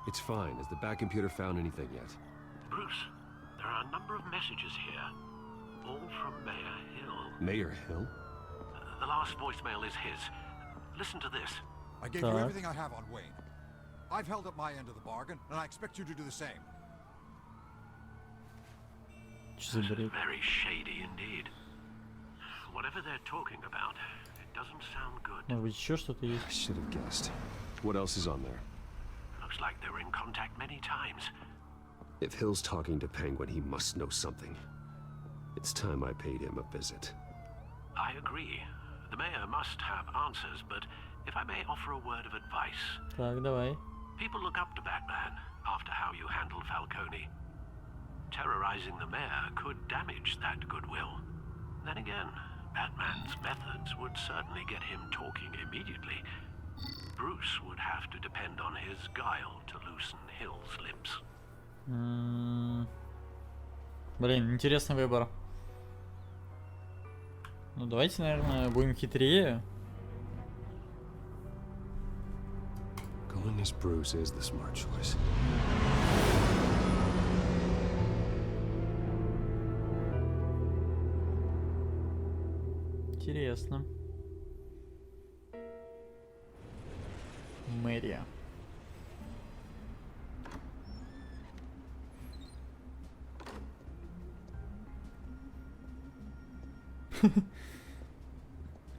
It's fine. Has the back computer found anything yet? Bruce, there are a number of messages here, all from Mayor Hill. Mayor Hill? The last voicemail is his. Listen to this. I gave you everything I have on Wayne. I've held up my end of the bargain, and I expect you to do the same. Very shady indeed. Whatever they're talking about, it doesn't sound good. Может быть, еще что-то есть? I should have guessed. What else is on there? Looks like they were in contact many times. If Hill's talking to Penguin, he must know something. It's time I paid him a visit. I agree. The mayor must have answers, but if I may offer a word of advice. Так, давай. People look up to Batman after how you handled Falcone. Terrorizing the mayor could damage that goodwill. Then again, Batman's methods would certainly get him talking immediately. Bruce would have to depend on his guile to loosen Hill's lips. Блин, интересный выбор. Ну давайте, наверное, будем хитрее. Going as Bruce is the smart choice. Интересно. Мэрия.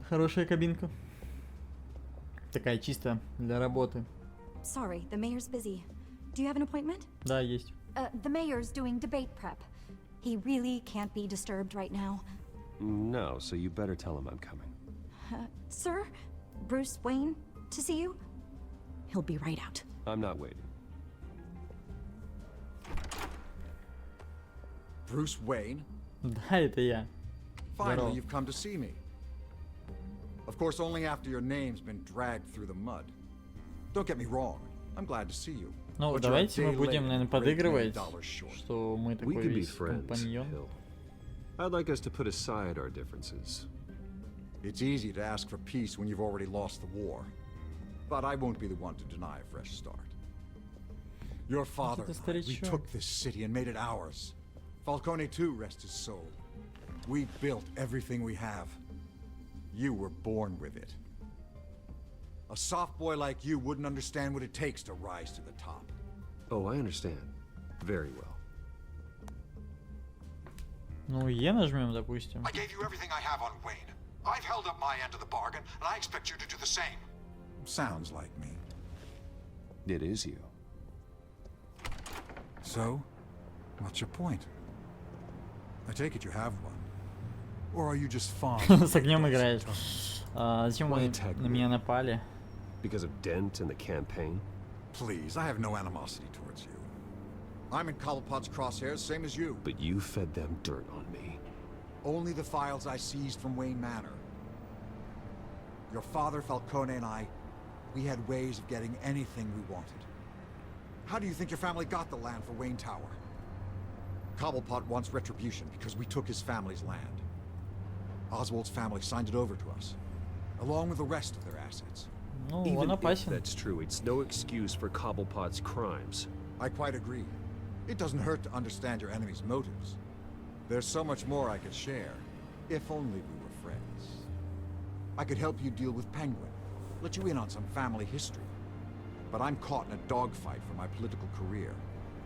Хорошая кабинка. Такая чисто для работы. Sorry, the mayor's busy. Do you have an appointment? Да, есть. The mayor's doing debate prep. He really can't be disturbed right now. No, so you better tell him I'm coming. Sir? Bruce Wayne to see you? He'll be right out. I'm not waiting. Bruce Wayne? Да, это я. Finally, you've come to see me. Of course, only after your name's been dragged through the mud. Don't get me wrong. I'm glad to see you. Ну, давайте мы будем, наверное, подыгрывать, что мы We такой can be весь friends, компаньон. Hill. I'd like us to put aside our differences. It's easy to ask for peace when you've already lost the war. But I won't be the one to deny a fresh start. Your father and I, we took this city and made it ours. Falcone too, rest his soul. We built everything we have. You were born with it. A soft boy like you wouldn't understand what it takes to rise to the top. Oh, I understand. Very well. Ну, Е нажмем, допустим. I gave you everything I have on Wayne. I've held up my end of the bargain, and I expect you to do the same. Sounds like me. It is you. So, what's your point? I take it you have one. Or are you just fond? С огнем играешь. Зачем вы на меня напали? Because of Dent and the campaign? Please, I have no animosity towards you. I'm in Cobblepot's crosshairs, same as you. But you fed them dirt on me. Only the files I seized from Wayne Manor. Your father, Falcone, and I, we had ways of getting anything we wanted. How do you think your family got the land for Wayne Tower? Cobblepot wants retribution because we took his family's land. Oswald's family signed it over to us, along with the rest of their assets. Ну, Even он if опасен. that's true, it's no excuse for Cobblepot's crimes. I quite agree. It doesn't hurt to understand your enemy's motives. There's so much more I could share, if only we were friends. I could help you deal with Penguin, let you in on some family history. But I'm caught in a dogfight for my political career,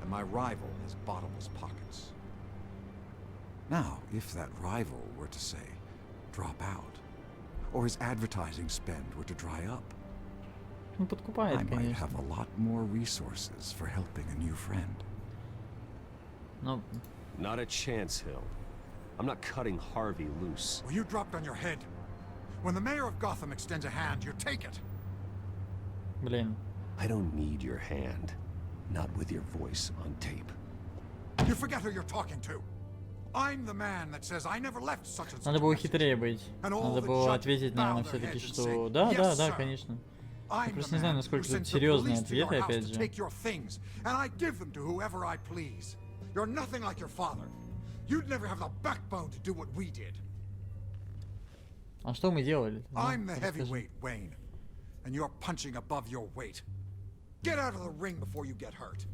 and my rival has bottomless pockets. Now, if that rival were to say, drop out, or his advertising spend were to dry up, Ну, подкупает, I might конечно. have a lot more resources for helping a new friend. Ну, Not a chance, Hill. I'm not cutting Harvey loose. Well, you dropped on your head. When the mayor of Gotham extends a hand, you take it. блин. I don't need your hand. Not with your voice on tape. You forget who you're talking to. I'm the man that says I never left such and such. Надо было хитрее быть. Надо было ответить, наверное, все-таки, что да, да, да, конечно. Я просто не знаю, насколько тут серьезные ответы, опять же. You're nothing like your father. You'd never have the backbone to do what we did. А что мы делали? I'm the heavyweight, Wayne, and you're punching above your weight. Get out of the ring before you get hurt.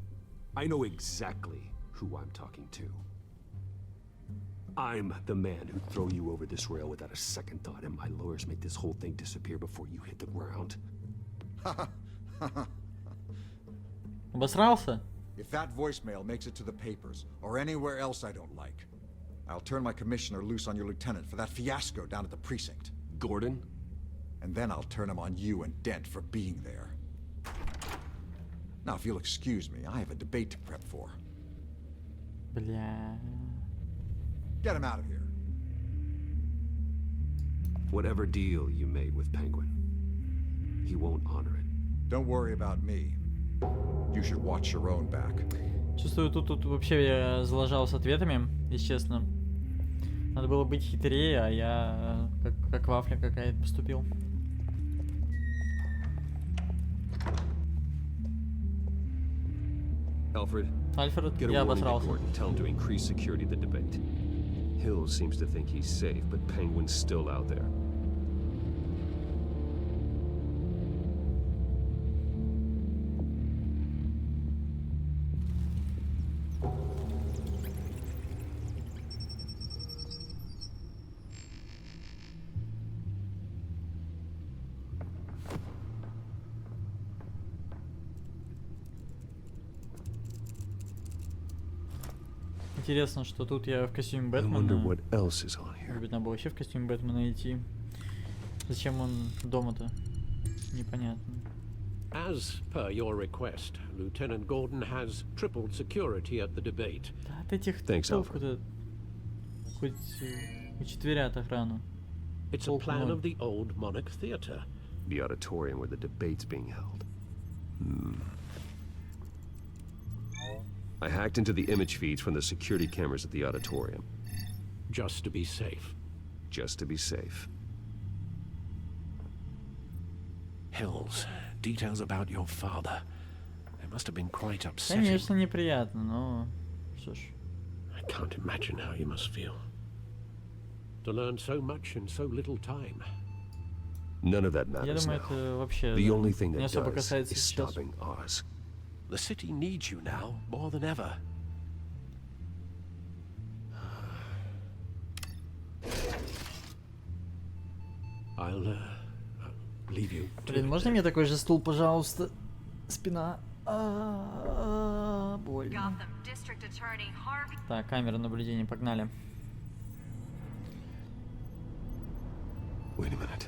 I know exactly who I'm talking to. I'm the man who'd throw you over this rail without a second thought, and my lawyers make this whole thing disappear before you hit the ground. Обосрался? If that voicemail makes it to the papers, or anywhere else I don't like, I'll turn my commissioner loose on your lieutenant for that fiasco down at the precinct. Gordon? And then I'll turn him on you and Dent for being there. Now, if you'll excuse me, I have a debate to prep for. Бля. Get him out of here. Whatever deal you made with Penguin, he won't honor it. Don't worry about me. You should watch your own back. Чувствую, тут вообще я залажал с ответами, если честно. Надо было быть хитрее, а я как вафля какая-то поступил. Alfred, Альфред, get a я warning to обосрался. Gordon. Tell him to increase security of the debate. Hill seems to think he's safe, but Penguin's still out there. Интересно, что тут я в костюме I wonder Бэтмена. what else is on here. Может быть, надо было вообще в костюме Бэтмена идти. Зачем он дома-то? Непонятно. As per your request, Lieutenant Gordon has tripled security at the debate. Да от этих Thanks, толку-то хоть учетверят охрану. It's a Толку plan ноль. of the old Monarch Theatre. The auditorium where the debate's being held. I hacked into the image feeds from the security cameras at the auditorium. Just to be safe. Just to be safe. Hills, details about your father. They must have been quite upsetting. Конечно, неприятно, но... Что ж. I can't imagine how you must feel. To learn so much in so little time. None of that Я matters думаю, now. это вообще The only thing не that особо does касается is сейчас. stopping Oz. The city needs you now more than ever. I'll leave you. Блин, можно мне такой же стул, пожалуйста? Спина. Больно. Так, камера наблюдения, погнали. Wait a minute.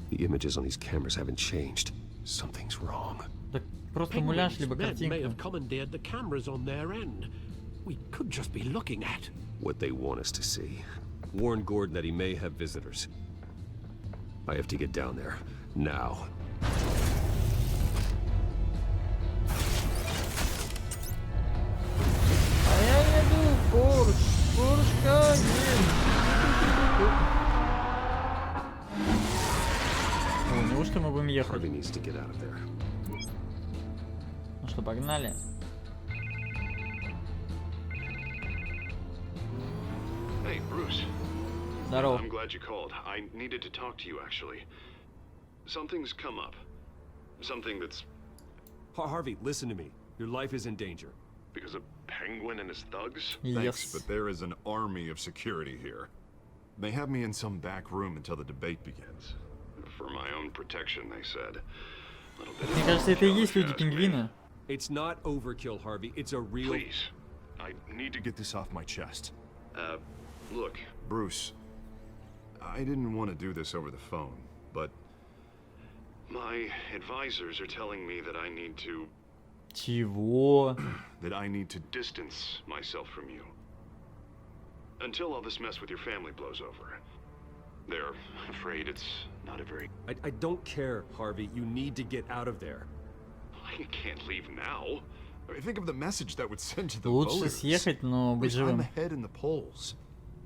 The images on these cameras haven't changed. Something's wrong. Так просто муляж, либо Penguin's men may картинка. have commandeered the cameras on their end. We could just be looking at. What they want us to see. Warn Gordon that he may have visitors. I have to get down there. Now. А я еду в Порш. Порш Кайен. О, неужто мы будем ехать? Harvey needs to get out of there. Ну что, погнали. Hey, Bruce. Здорово. I'm glad you called. I needed to talk to you, actually. Something's come up. Something that's... Harvey, listen to me. Your life is in danger. Because of Penguin and his thugs? Yes. Thanks, but there is an army of security here. They have me in some back room until the debate begins. For my own protection, they said. Мне кажется, это и есть люди-пингвины. It's not overkill, Harvey. It's a real... Please. I need to get this off my chest. Look, Bruce. I didn't want to do this over the phone, but... My advisors are telling me that I need to... Чего? That I need to distance myself from you. Until all this mess with your family blows over. They're afraid it's not a very... I don't care, Harvey. You need to get out of there. I can't leave now. I mean, think of the message that would send to the Лучше voters. съехать, но быть I'm живым. ahead in the polls.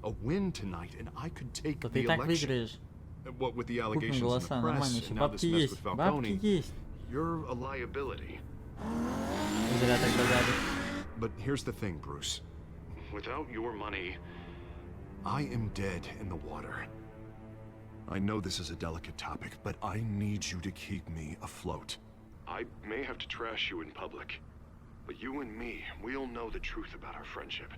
A win tonight, and I could take Да the ты и так election. выиграешь. What with the Крупные allegations in голоса, the нормально press, все. and now this Бабки mess есть, with бабки Falcone, есть. you're a liability. Зря так догадываюсь. But here's the thing, Bruce. Without your money, I am dead in the water. I know this is a delicate topic, but I need you to keep me afloat. I may have to trash you in public, but you and me, we'll know the truth about our friendship.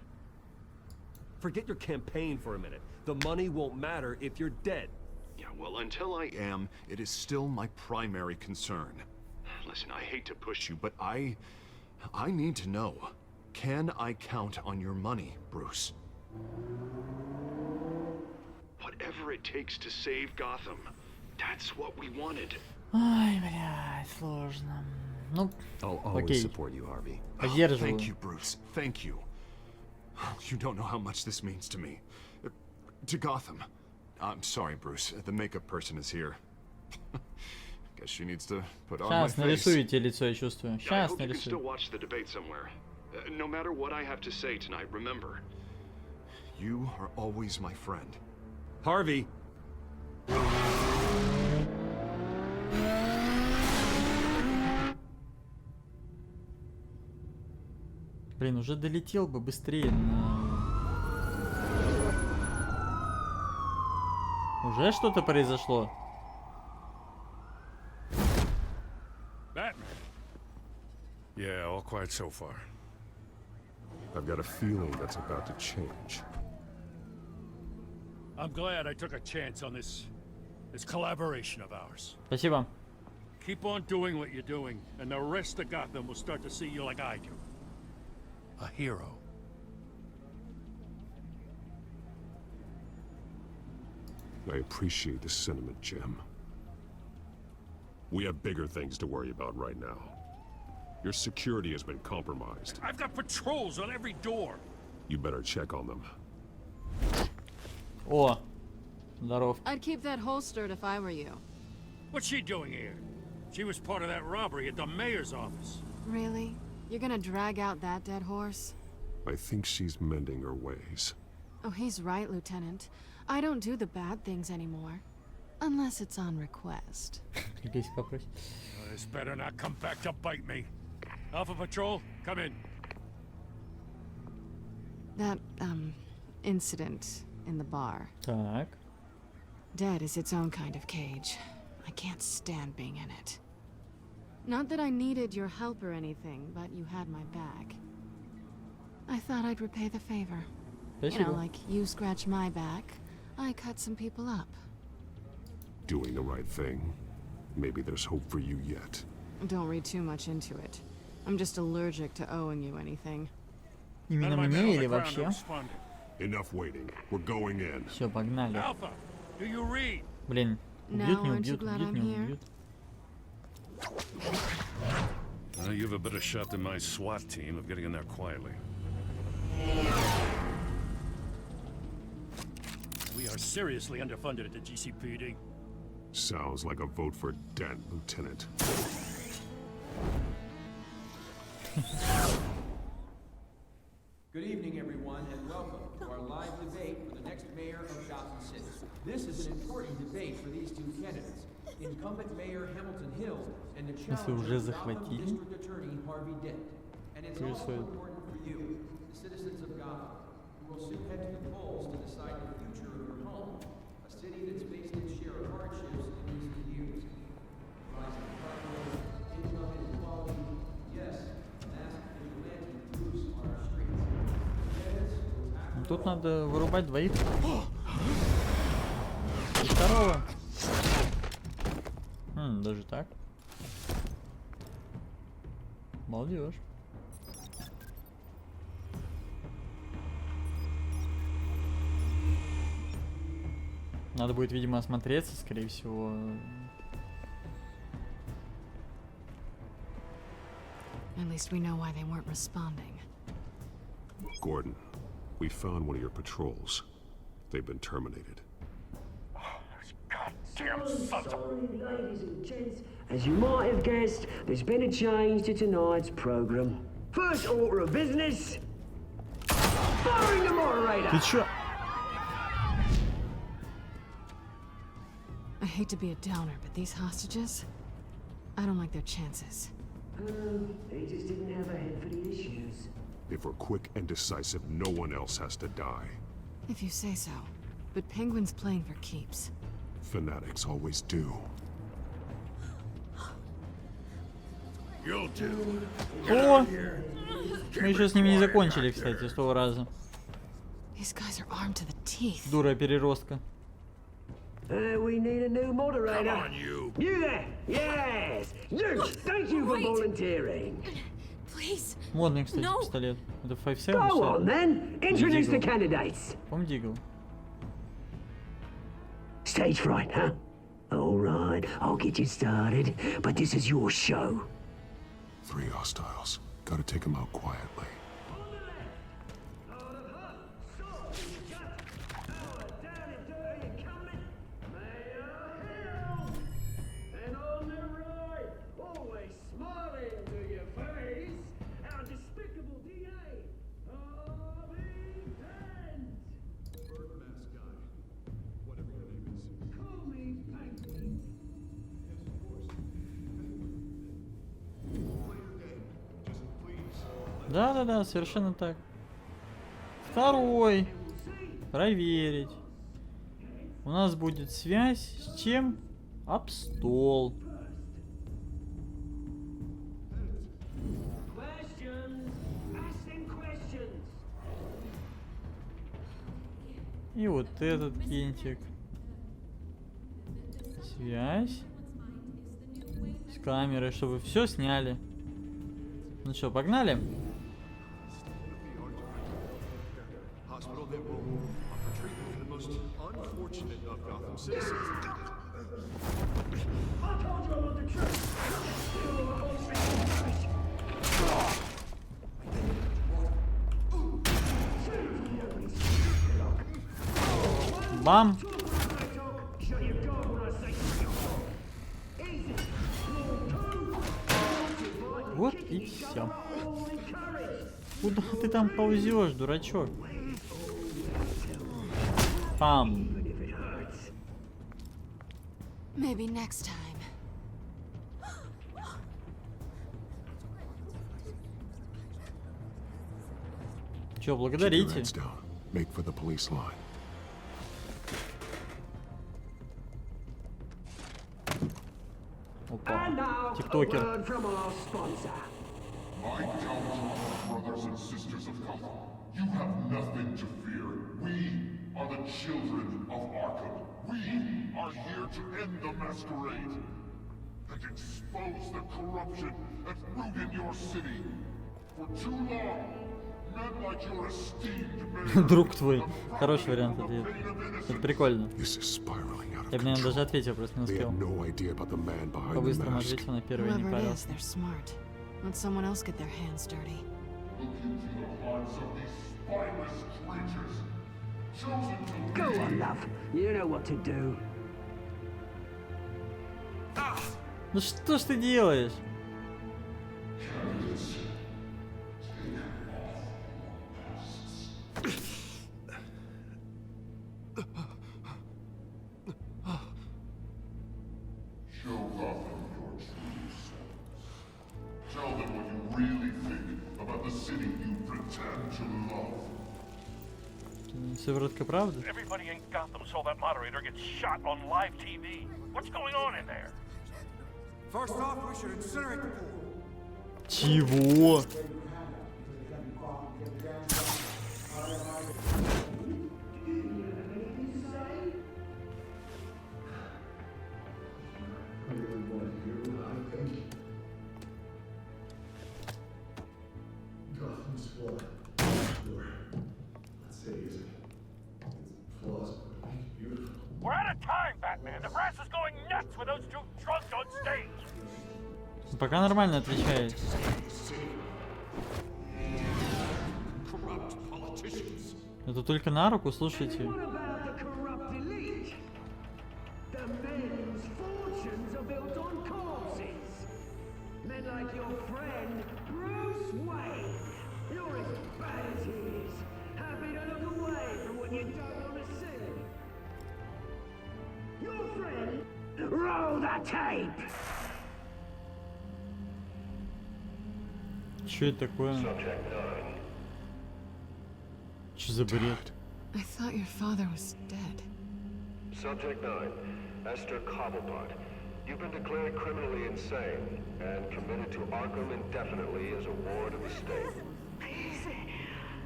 Forget your campaign for a minute. The money won't matter if you're dead. Yeah, well, until I am, it is still my primary concern. Listen, I hate to push you, but I need to know. Can I count on your money, Bruce? Whatever it takes to save Gotham, that's what we wanted. Ай, блядь, сложно. Ну, I'll always окей. support you, Harvey. Поддерживаю. Thank you, Bruce. Thank you. You don't know how much this means to me. To Gotham. I'm sorry, Bruce. The makeup person is here. Guess she needs to put on my Сейчас face. нарисуете лицо, я чувствую. I Сейчас hope you can still нарисую. watch the debate somewhere. No matter what I have to say tonight, remember, you are always my friend. Harvey! Блин, уже долетел бы быстрее. Уже что-то произошло? Batman. Yeah, all quiet so far. I've got a feeling that's about to change. I'm glad I took a chance on this collaboration of ours. Спасибо. Keep on doing what you're doing, and the rest of Gotham will start to see you like I do. A hero. I appreciate the sentiment, Jim. We have bigger things to worry about right now. Your security has been compromised. I've got patrols on every door. You better check on them. О, здоров. I'd keep that holstered if I were you. What's she doing here? She was part of that robbery at the mayor's office. Really? You're gonna drag out that dead horse? I think she's mending her ways. Oh, he's right, Lieutenant. I don't do the bad things anymore. Unless it's on request. This better not come back to bite me. Alpha Patrol, come in. That, incident in the bar. Так. Dead is its own kind of cage. I can't stand being in it. Not that I needed your help or anything, but you had my back. I thought I'd repay the favor. You know, like you scratch my back, I cut some people up. Doing the right thing. Maybe there's hope for you yet. Don't read too much into it. I'm just allergic to owing you anything. Именно мне или вообще? Enough waiting. We're going in. Все, погнали. Alpha, do you read? Блин, убьют, не убьют, убьют, не убьют. You have a better shot than my SWAT team of getting in there quietly. We are seriously underfunded at the GCPD. Sounds like a vote for Dent, Lieutenant. Good evening, everyone, and welcome to our live debate for the next mayor of Gotham City. This is an important debate for these two candidates, incumbent Mayor Hamilton Hill and the challenger Gotham District Attorney Harvey Dent. And it's also important for you, the citizens of Gotham, who will soon head to the polls to decide the future of your home, a city that's faced its share of hardships in recent years. Rising crime rates, income inequality, yes, masked vigilante groups on our streets. Тут надо вырубать двоих. И второго. Даже так. Молодежь. Надо будет, видимо, осмотреться, скорее всего. At least we know why they weren't responding. Gordon, we found one of your patrols. They've been terminated. Goddamn sons of... Ladies and gents, as you might have guessed, there's been a change to tonight's program. First order of business. Firing the moderator. Ты чё? I hate to be a downer, but these hostages, I don't like their chances. They just didn't have a head for the issues. If we're quick and decisive, no one else has to die. If you say so. But Penguin's playing for keeps. Fanatics always do. You'll do. О! Мы еще с ними не закончили, кстати, 100 раза. These guys are armed to the teeth. Дура переростка. We need a new moderator. Come on, you. You there? Yes. You. Thank you for volunteering. Please. Модный, кстати, пистолет. Это 5.7. Go on then. Introduce the candidates. Помню, Дигл. Stage fright, huh? All right, I'll get you started, but this is your show. 3 hostiles. Gotta take them out quietly. Да-да-да, совершенно так. Второй. Проверить. У нас будет связь с чем? Об стол. И вот этот кинчик. Связь. С камерой, чтобы все сняли. Ну что, погнали? Бам! Вот и все. Куда ты там ползешь, дурачок? Пам. Maybe next time. Чё, благодарите? Make for the police line. тиктокер. word from our sponsor. My downfall, brothers and sisters of Gotham. You have nothing to fear. We are the children of Arkham. We are here to end the masquerade and expose the corruption that rooted your city. For too long, men like your esteemed mayor. Друг твой. Хороший вариант ответа. Это прикольно. Я бы, наверное, даже ответил, просто не успел. По-быстрому ответил на первый, не парился. Let someone else get their hands dirty. Go on, love. You know what to do. Ну что ж ты делаешь? Tell them what you really think about the city you pretend to love. Сыворотка правды? Everybody in Gotham saw that moderator get shot on live TV. What's going on in there? First off, we should incinerate the pool. Чего? We're out of time, Batman. The press is going nuts with those two drunks on stage. Пока нормально отвечает. Это только на руку, слушайте. What about the corrupt elite? The men whose fortunes are built on corpses. Men like your friend, Bruce Wayne. You're as bad as he is. Happy to look away from what you don't want to see. Your friend, roll the tape. Что это такое? Что за бред? I thought your father was dead. Subject 9, Esther Cobblepot. You've been declared criminally insane and committed to Arkham indefinitely as a ward of the state. Please,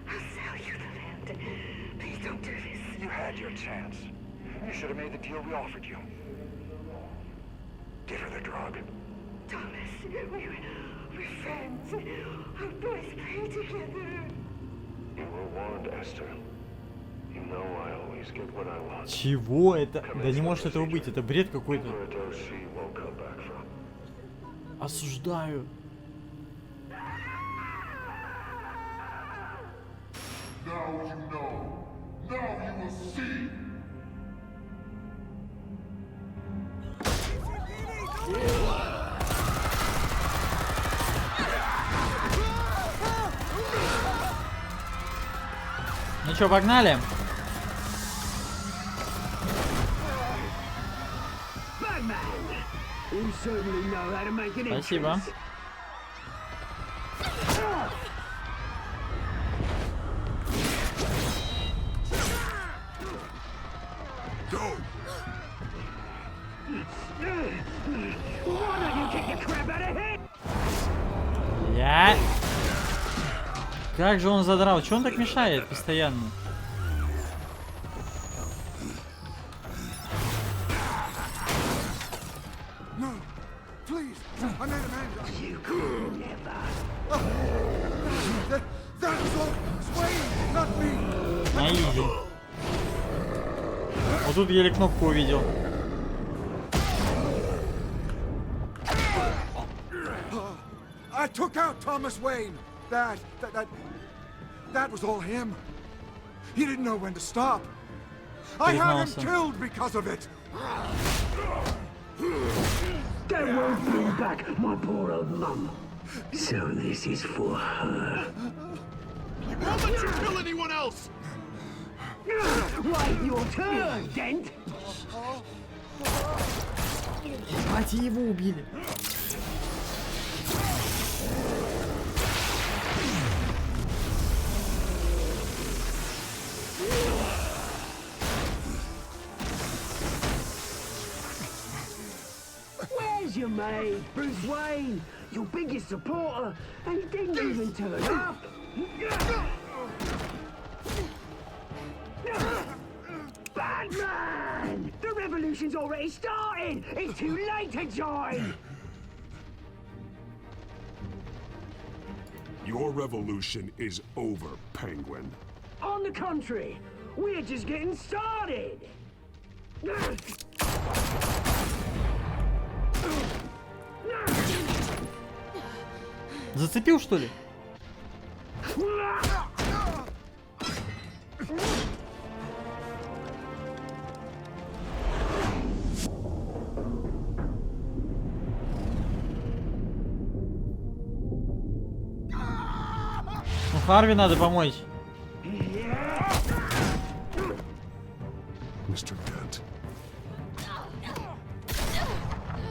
I'll sell you the land. Please don't do this. You had your chance. You should have made the deal we offered you. Give her the drug. Thomas, we're friends. Our boys play together. You were warned, Esther. You know I always get what I want. Чего это? Да не может этого быть, это бред какой-то. Осуждаю. Now you know. Now you will see. Ну чё, погнали? You certainly know how to make an Спасибо. entrance. Why don't you kick the crap out of him? Я... Как же он задрал? Чё он так мешает постоянно? No, please, I made a man. You could never. That was all Swain, not me. На изи. Вот тут еле кнопку увидел. I took out Thomas Wayne. That was all him. He didn't know when to stop. I had him killed because of it. That won't bring back my poor old mum. So this is for her. We won't let you kill anyone else. Wait your turn, Dent. Мать, его убили. Where's your mate, Bruce Wayne, your biggest supporter, and he didn't even turn up. Batman! The revolution's already started! It's too late to join! Your revolution is over, Penguin. On the contrary, we're just getting started! Зацепил, что ли? Ну, Харви надо помочь.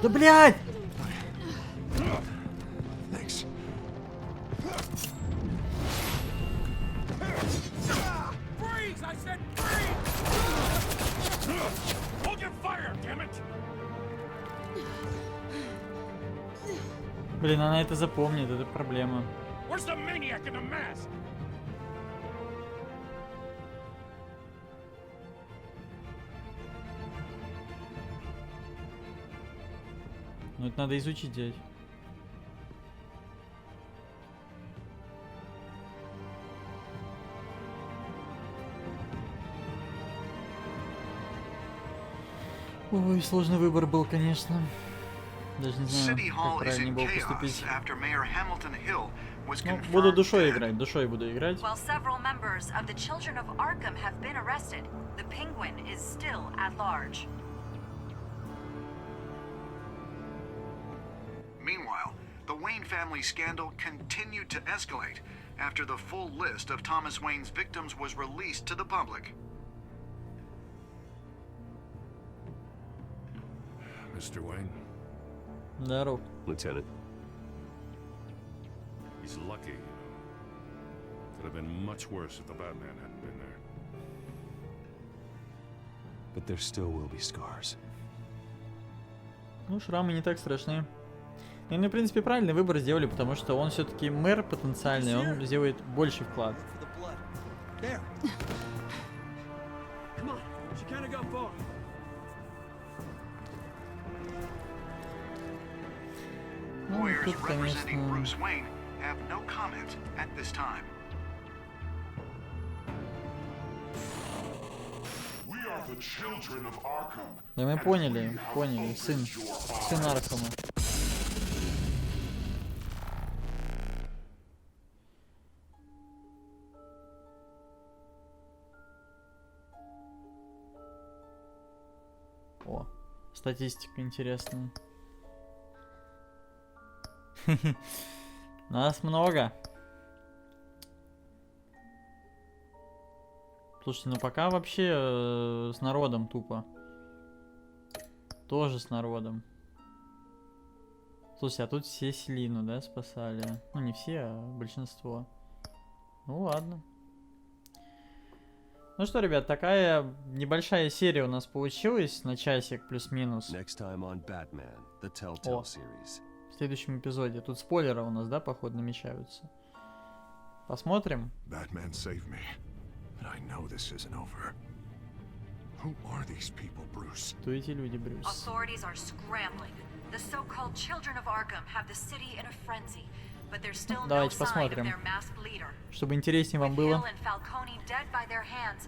Да блядь! Блин, она это запомнит, это проблема. Ну это надо изучить здесь. Ой, сложный выбор был, конечно. Даже не знаю, как правильно было поступить. Ну, буду душой играть, душой буду играть. While several members of the Children of Arkham have been arrested, the Penguin is still at large. Meanwhile, the Wayne family scandal continued to escalate after the full list of Thomas Wayne's victims was released to the public. Mr. Wayne? Здоров. Lieutenant. He's lucky. Could have been much worse if the Batman hadn't been there. But there still will be scars. Ну, шрамы не так страшны. И, ну, в принципе, правильный выбор сделали, потому что он все-таки мэр потенциальный, он сделает больший вклад. Ну, тут, конечно... Да мы поняли, сын Аркхема. О, статистика интересная. Нас много. Слушайте, ну пока вообще с народом тупо. Тоже с народом. Слушайте, а тут все Селину, да, спасали? Ну не все, а большинство. Ну ладно. Ну что, ребят, такая небольшая серия у нас получилась на часик плюс-минус. О, в следующем эпизоде. Тут спойлеры у нас, да, походу, намечаются. Посмотрим. Кто эти люди, Брюс? Authorities are scrambling. The so-called Children of Arkham have the city in a frenzy, but there's still no sign of their masked leader. Чтобы интереснее вам было.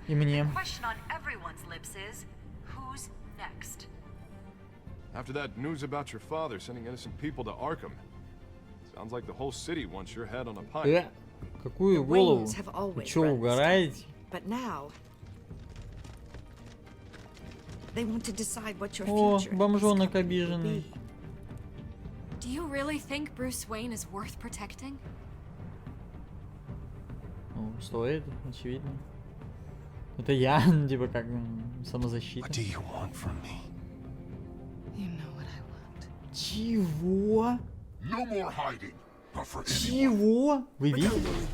И мне. The question on everyone's lips is, who's next? After that news about your father sending innocent people to Arkham, sounds like the whole city wants your head on a pike. Какую голову? Вы чё, угораете? But now they want to decide what your О, future бомжонок обиженный. Do you really think Bruce Wayne is worth protecting? Ну, стоит, очевидно. Это я, типа как самозащита. Чего? Чего? Вы видели?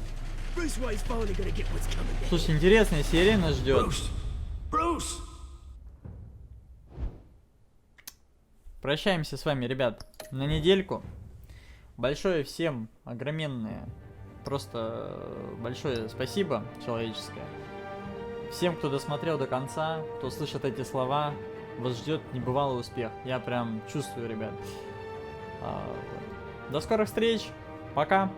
Слушай, интересная серия нас ждет. Прощаемся с вами, ребят. на недельку. Большое всем огроменное, просто большое спасибо человеческое. Всем, кто досмотрел до конца, кто слышит эти слова, вас ждет небывалый успех. Я прям чувствую, ребят. До скорых встреч. Пока.